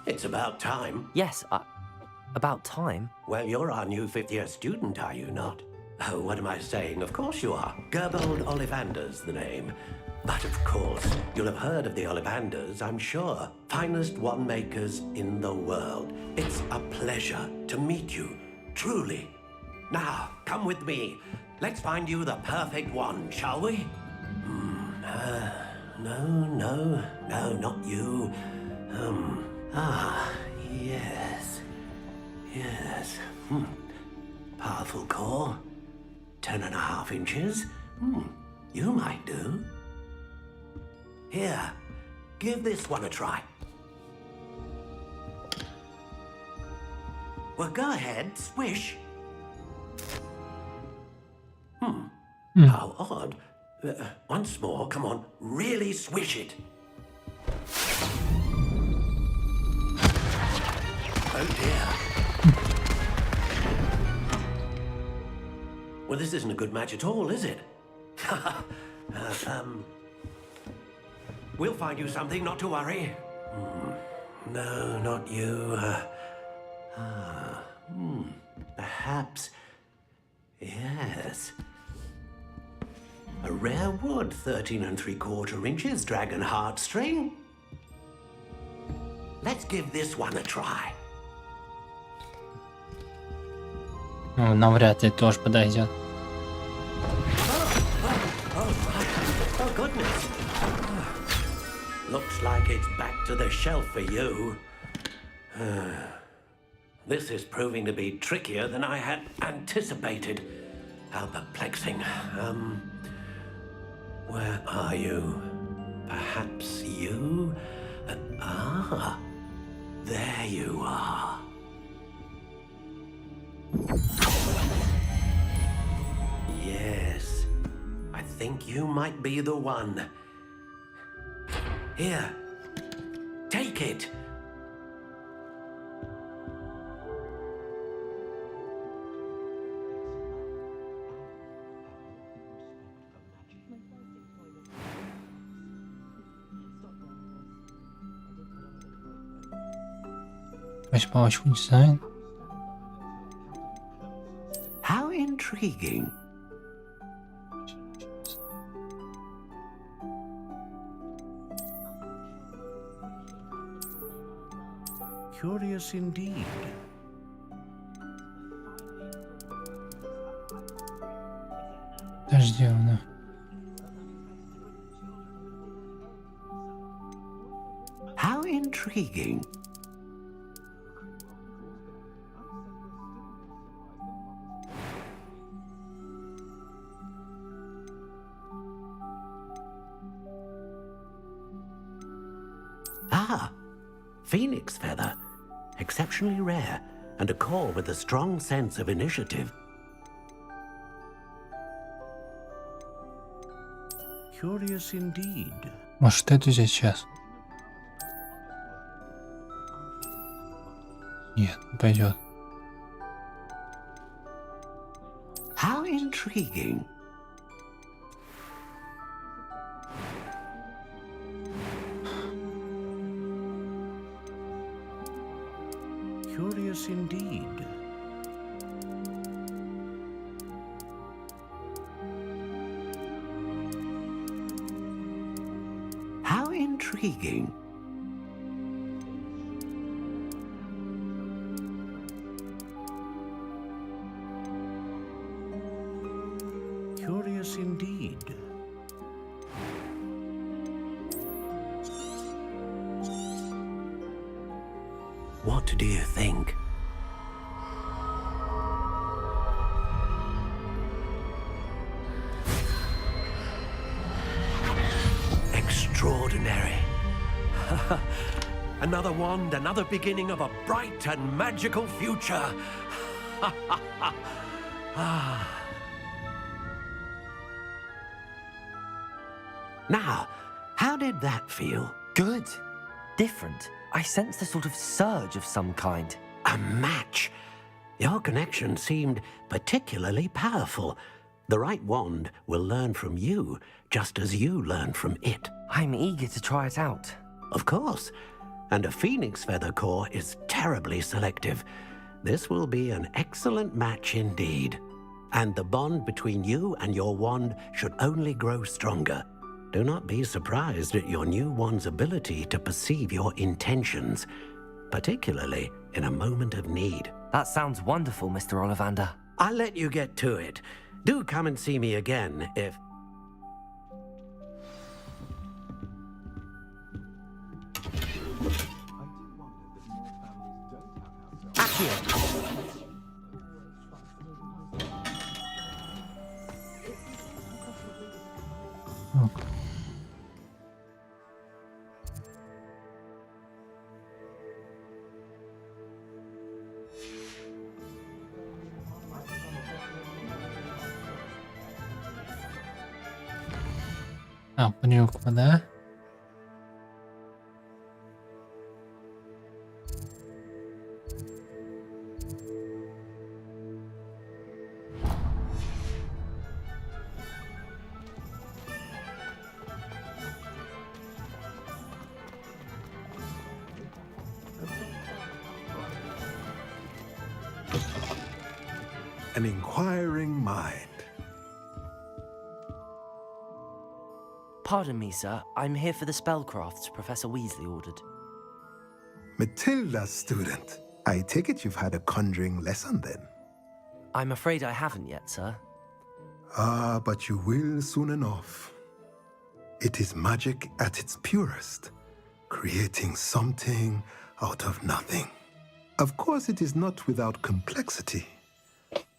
It's about time. Yes, about time? Well, you're our new fifth-year student, are you not? Oh, what am I saying? Of course you are. Gerbold Ollivander's the name. But of course, you'll have heard of the Ollivanders, I'm sure. Finest wand makers in the world. It's a pleasure to meet you, truly. Now, come with me. Let's find you the perfect wand, shall we? No, not you. Yes. Powerful core. 10.5 inches. You might do. Here, give this one a try. Well, go ahead, swish. How odd. Once more, come on, really swish it. Oh dear. Well, this isn't a good match at all, is it? We'll find you something, not to worry. No, not you. Perhaps... Yes. A rare wood, 13 3/4 inches, dragon heartstring. Let's give this one a try. Ну, навряд ли тоже подойдет. Oh, goodness. Looks like it's back to the shelf for you. This is proving to be trickier than I had anticipated. How perplexing. Where are you? Perhaps you? There you are. Yes, I think you might be the one. Here, take it. Design. How intriguing. Curious indeed. Дождевно. How intriguing. Phoenix feather. Exceptionally rare, and a core with a strong sense of initiative. Curious indeed. Может, эту сейчас? Нет, не пойдет. How intriguing. Curious indeed. How intriguing. Curious indeed. What do you think? Extraordinary. Another wand, another beginning of a bright and magical future. Now, how did that feel? Good. Different. I sensed a sort of surge of some kind. A match. Your connection seemed particularly powerful. The right wand will learn from you, just as you learn from it. I'm eager to try it out. Of course. And a phoenix feather core is terribly selective. This will be an excellent match indeed. And the bond between you and your wand should only grow stronger. Do not be surprised at your new wand's ability to perceive your intentions, particularly in a moment of need. That sounds wonderful, Mr. Ollivander. I'll let you get to it. Do come and see me again if... Пневка, да? An inquiring mind. Pardon me, sir. I'm here for the spellcrafts Professor Weasley ordered. Matilda's student. I take it you've had a conjuring lesson then? I'm afraid I haven't yet, sir. Ah, but you will soon enough. It is magic at its purest, creating something out of nothing. Of course, it is not without complexity,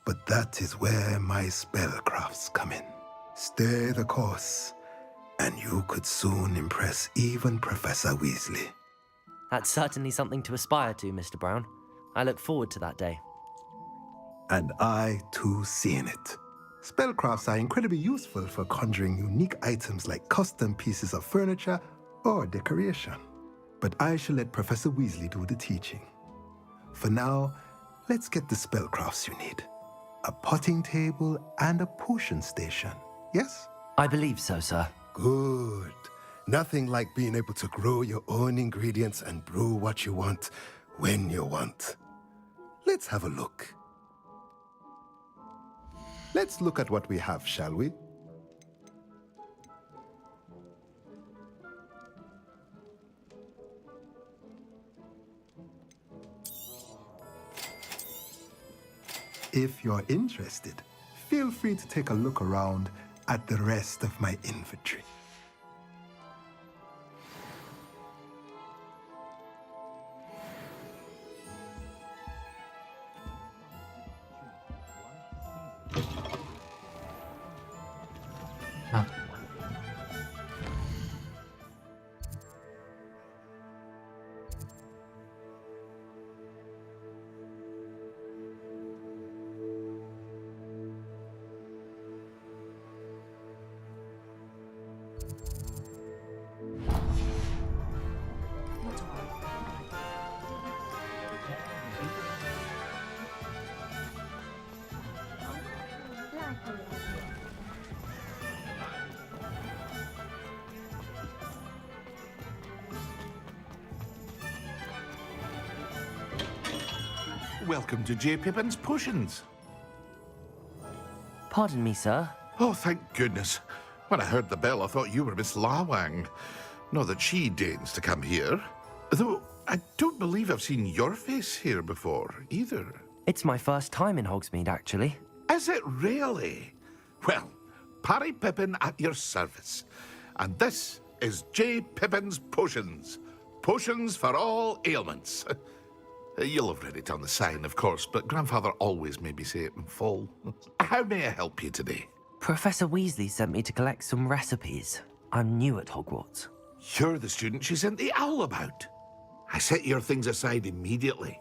but that is where my spellcrafts come in. Stay the course, and you could soon impress even Professor Weasley. That's certainly something to aspire to, Mr. Brown. I look forward to that day. And I, too, see in it. Spellcrafts are incredibly useful for conjuring unique items like custom pieces of furniture or decoration. But I shall let Professor Weasley do the teaching. For now, let's get the spellcrafts you need. A potting table and a potion station, yes? I believe so, sir. Good. Nothing like being able to grow your own ingredients and brew what you want when you want. Let's have a look. Let's look at what we have, shall we? If you're interested, feel free to take a look around at the rest of my inventory. Welcome to J. Pippin's Potions. Pardon me, sir. Oh, thank goodness. When I heard the bell, I thought you were Miss Lawang. Not that she deigns to come here. Though I don't believe I've seen your face here before, either. It's my first time in Hogsmeade, actually. Is it really? Well, Parry Pippin at your service. And this is J. Pippin's Potions. Potions for all ailments. You'll have read it on the sign, of course, but Grandfather always made me say it in full. How may I help you today? Professor Weasley sent me to collect some recipes. I'm new at Hogwarts. You're the student she sent the owl about. I set your things aside immediately.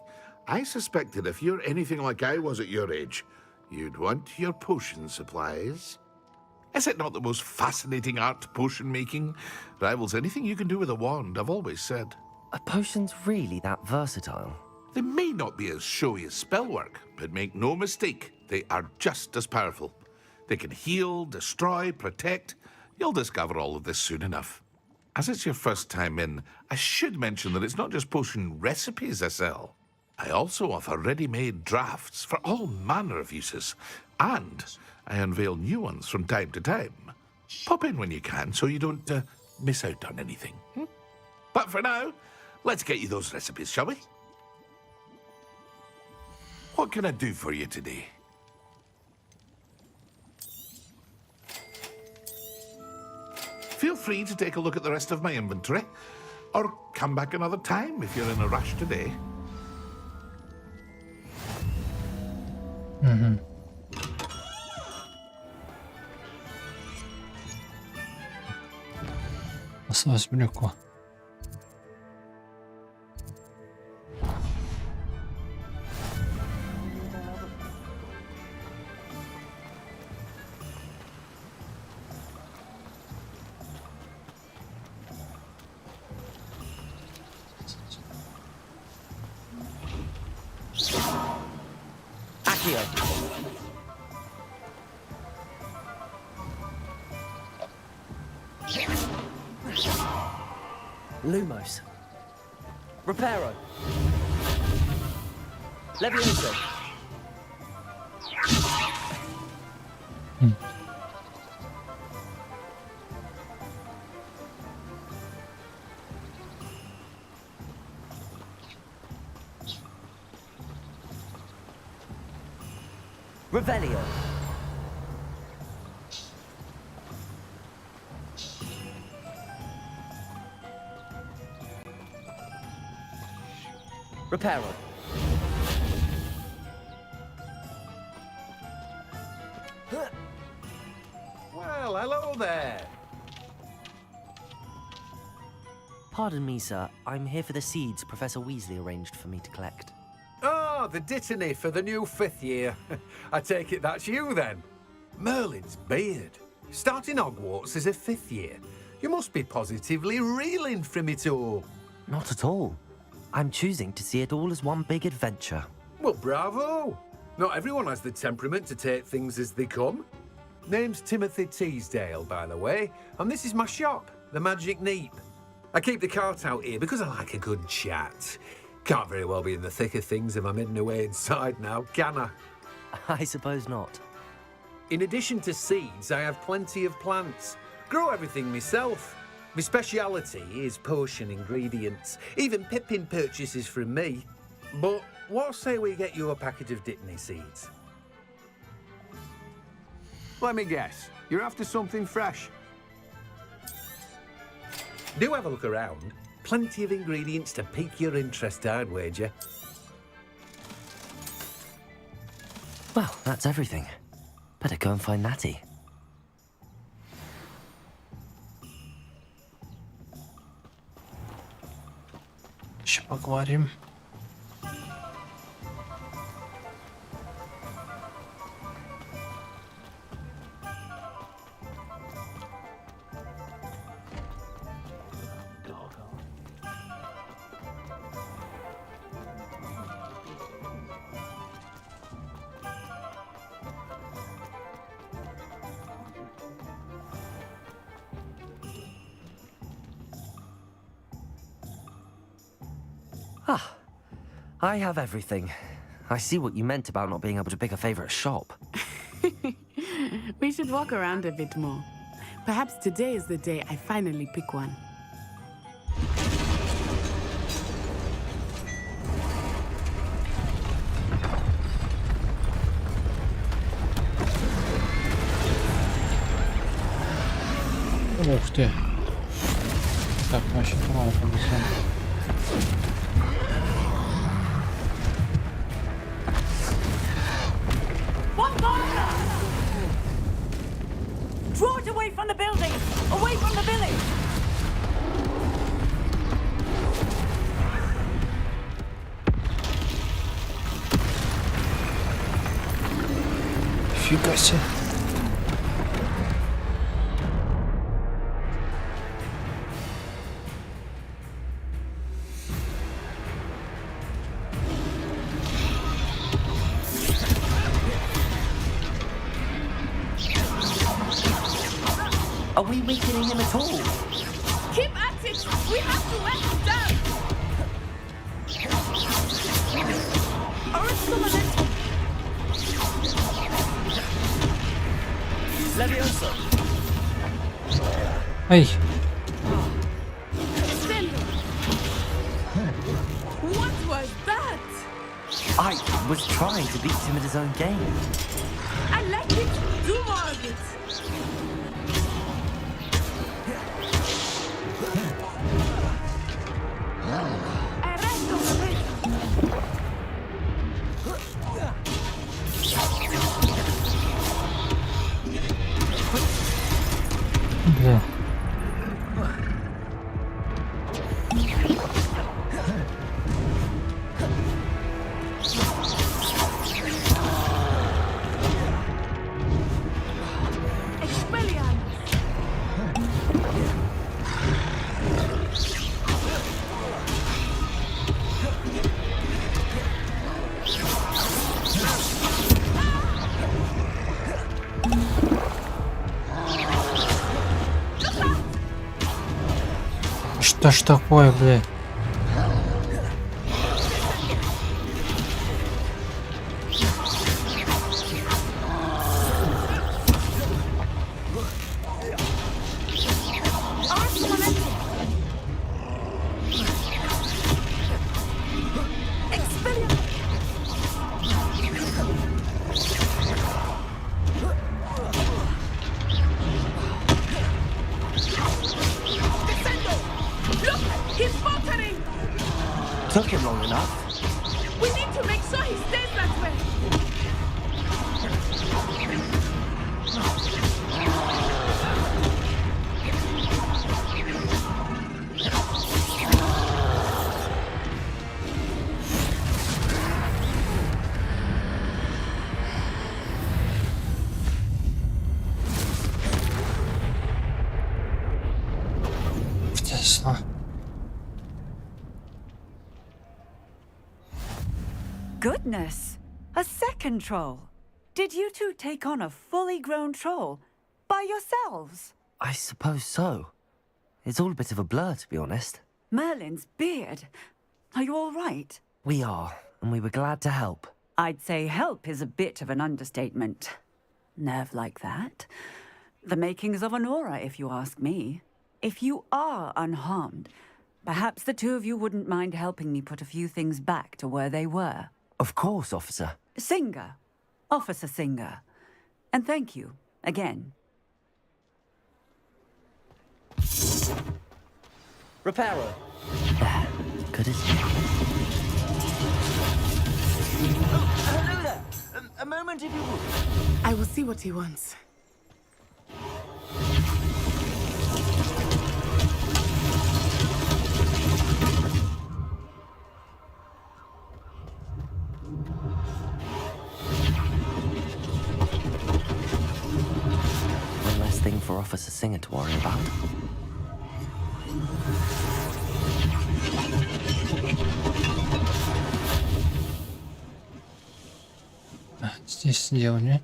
I suspected if you're anything like I was at your age, you'd want your potion supplies. Is it not the most fascinating art, potion making? Rivals anything you can do with a wand, I've always said. Are potions really that versatile? They may not be as showy as spellwork, but make no mistake, they are just as powerful. They can heal, destroy, protect. You'll discover all of this soon enough. As it's your first time in, I should mention that it's not just potion recipes I sell. I also offer ready-made drafts for all manner of uses, and I unveil new ones from time to time. Pop in when you can so you don't miss out on anything. But for now, let's get you those recipes, shall we? What can I do for you today? Feel free to take a look at the rest of my inventory, or come back another time if you're in a rush today. Осталось брюква. Lumos. Reparo. Levioso. Revelio. Reparo. Well, hello there. Pardon me, sir. I'm here for the seeds Professor Weasley arranged for me to collect. Oh, the dittany for the new 5th year. I take it that's you, then. Merlin's beard. Starting Hogwarts as a 5th year. You must be positively reeling from it all. Not at all. I'm choosing to see it all as one big adventure. Well, bravo. Not everyone has the temperament to take things as they come. Name's Timothy Teasdale, by the way, and this is my shop, the Magic Neep. I keep the cart out here because I like a good chat. Can't very well be in the thick of things if I'm hidden away inside now, can I? I suppose not. In addition to seeds, I have plenty of plants. Grow everything myself. My speciality is potion ingredients. Even Pippin purchases from me. But what say we get you a packet of Dittany seeds? Let me guess. You're after something fresh. Do have a look around. Plenty of ingredients to pique your interest, I'd wager. Well, that's everything. Better go and find Natty. Еще поговорим. Ah, I have everything. I see what you meant about not being able to pick a favorite shop. We should walk around a bit more. Perhaps today is the day I finally pick one. Ух ты. Так, мы еще мало повезем. Draw it away from the building! Away from the village! Фига себе. Are we weakening him at all? Keep at it! We have to let him down! Leviosa! Hey! What was that? I was trying to beat him at his own game. I like it! Do more of it! Бля. Что ж такое, блядь? Took him long enough. We need to make sure he stays that way. Goodness! A second troll! Did you two take on a fully grown troll by yourselves? I suppose so. It's all a bit of a blur, to be honest. Merlin's beard. Are you all right? We are, and we were glad to help. I'd say help is a bit of an understatement. Nerve like that. The makings of an aura, if you ask me. If you are unharmed, perhaps the two of you wouldn't mind helping me put a few things back to where they were. Of course, officer. Singer. Officer Singer. And thank you, again. Reparo. Good as new. Hello there. A moment if you would. I will see what he wants. One less thing for Officer Singer to worry about. Здесь сделали.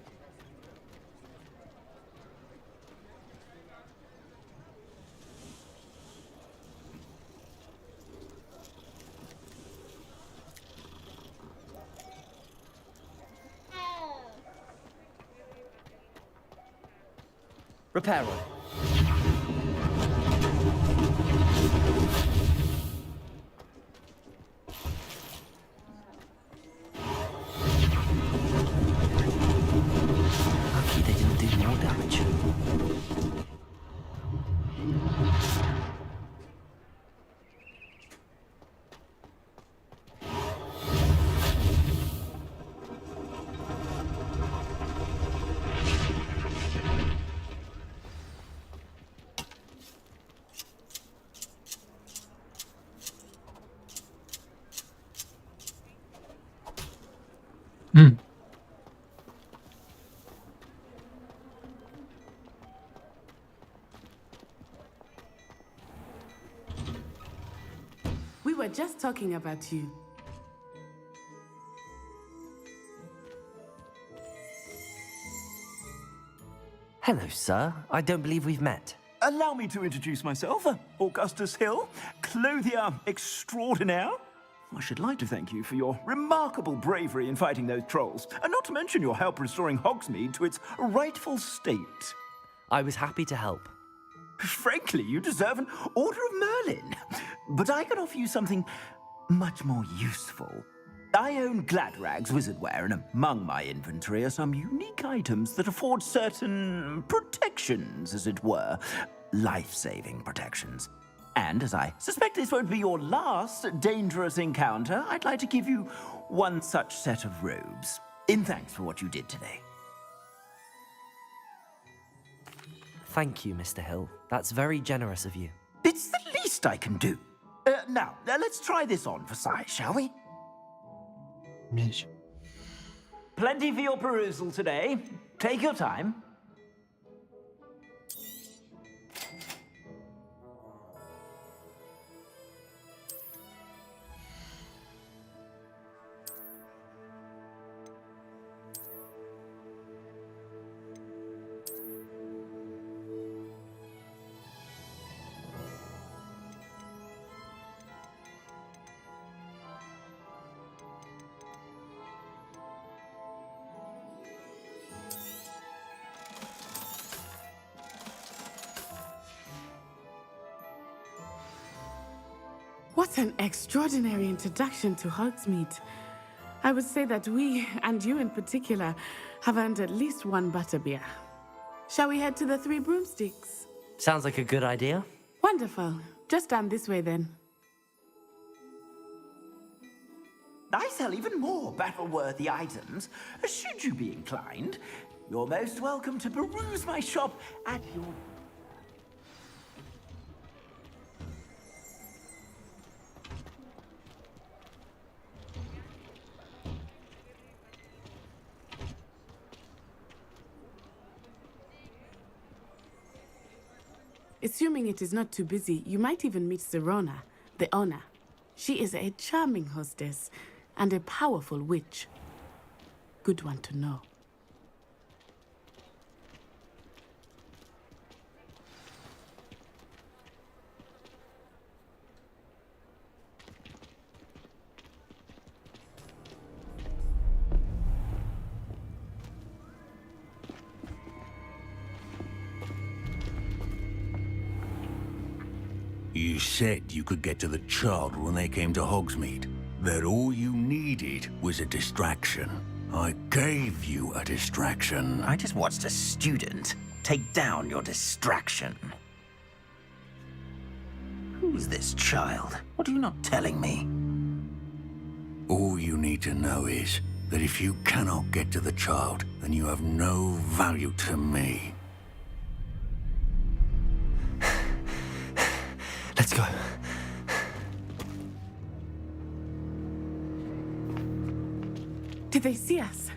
Reparo. Lucky they didn't do more damage. We were just talking about you. Hello, sir. I don't believe we've met. Allow me to introduce myself, Augustus Hill, clothier extraordinaire. I should like to thank you for your remarkable bravery in fighting those trolls, and not to mention your help restoring Hogsmeade to its rightful state. I was happy to help. Frankly, you deserve an Order of Merlin. But I can offer you something much more useful. I own Gladrag's wizardware, and among my inventory are some unique items that afford certain protections, as it were. Life-saving protections. And as I suspect this won't be your last dangerous encounter, I'd like to give you one such set of robes, in thanks for what you did today. Thank you, Mr. Hill. That's very generous of you. It's the least I can do. Now, let's try this on for size, shall we? Yes. Plenty for your perusal today. Take your time. What an extraordinary introduction to Hogsmeade. I would say that we, and you in particular, have earned at least one butterbeer. Shall we head to the Three Broomsticks? Sounds like a good idea. Wonderful. Just down this way then. I sell even more battle-worthy items. Should you be inclined, you're most welcome to peruse my shop at your... Assuming it is not too busy, you might even meet Serona, the owner. She is a charming hostess, and a powerful witch. Good one to know. You said you could get to the child when they came to Hogsmeade. That all you needed was a distraction. I gave you a distraction. I just watched a student take down your distraction. Who's this child? What are you not telling me? All you need to know is that if you cannot get to the child, then you have no value to me. Let's go. Did they see us?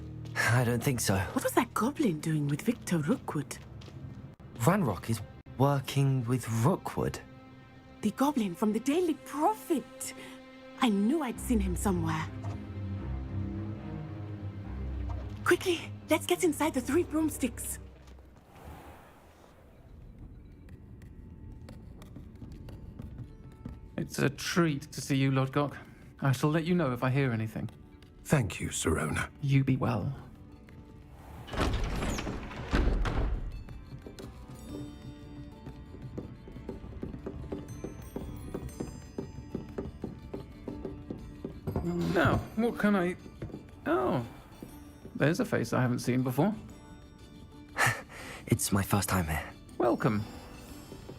I don't think so. What was that goblin doing with Victor Rookwood? Ranrock is working with Rookwood. The goblin from the Daily Prophet. I knew I'd seen him somewhere. Quickly, let's get inside the 3 broomsticks. It's a treat to see you, Lodgok. I shall let you know if I hear anything. Thank you, Sirona. You be well. Now, what can I... Oh, there's a face I haven't seen before. It's my first time here. Welcome.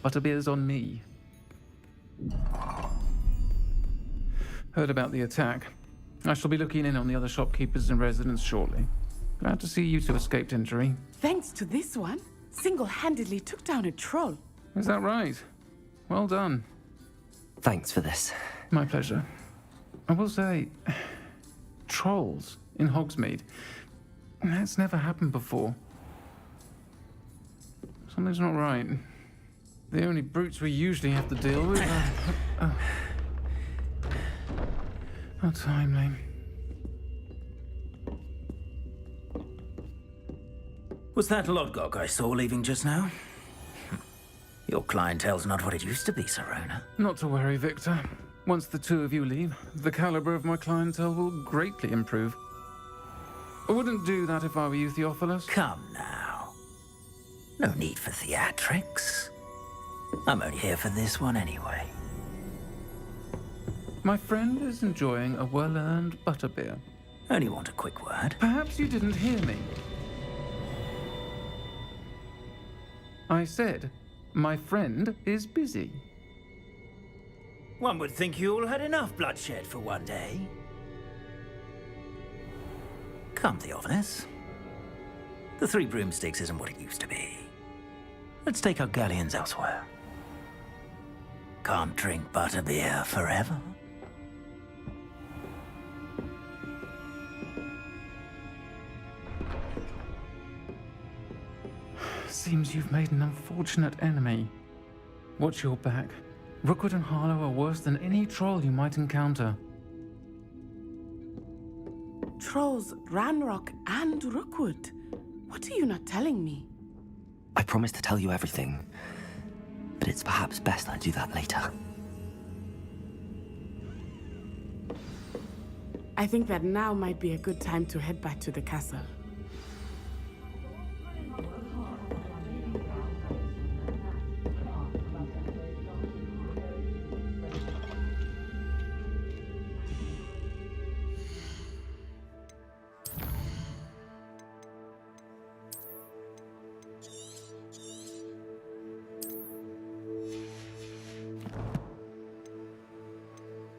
Butterbeer's on me. Heard about the attack. I shall be looking in on the other shopkeepers and residents shortly. Glad to see you two escaped injury. Thanks to this one, single-handedly took down a troll. Is that right? Well done. Thanks for this. My pleasure. I will say, trolls in Hogsmeade. That's never happened before. Something's not right. The only brutes we usually have to deal with are... How timely. Was that Lodgok I saw leaving just now? Your clientele's not what it used to be, Sirona. Not to worry, Victor. Once the 2 of you leave, the caliber of my clientele will greatly improve. I wouldn't do that if I were you, Theophilus. Come now. No need for theatrics. I'm only here for this one anyway. My friend is enjoying a well-earned butterbeer. Only want a quick word. Perhaps you didn't hear me. I said, my friend is busy. One would think you all had enough bloodshed for one day. Come, Theophilus. The 3 broomsticks isn't what it used to be. Let's take our galleons elsewhere. Can't drink butterbeer forever. Seems you've made an unfortunate enemy. Watch your back. Rookwood and Harlow are worse than any troll you might encounter. Trolls, Ranrock, and Rookwood. What are you not telling me? I promise to tell you everything, but it's perhaps best I do that later. I think that now might be a good time to head back to the castle.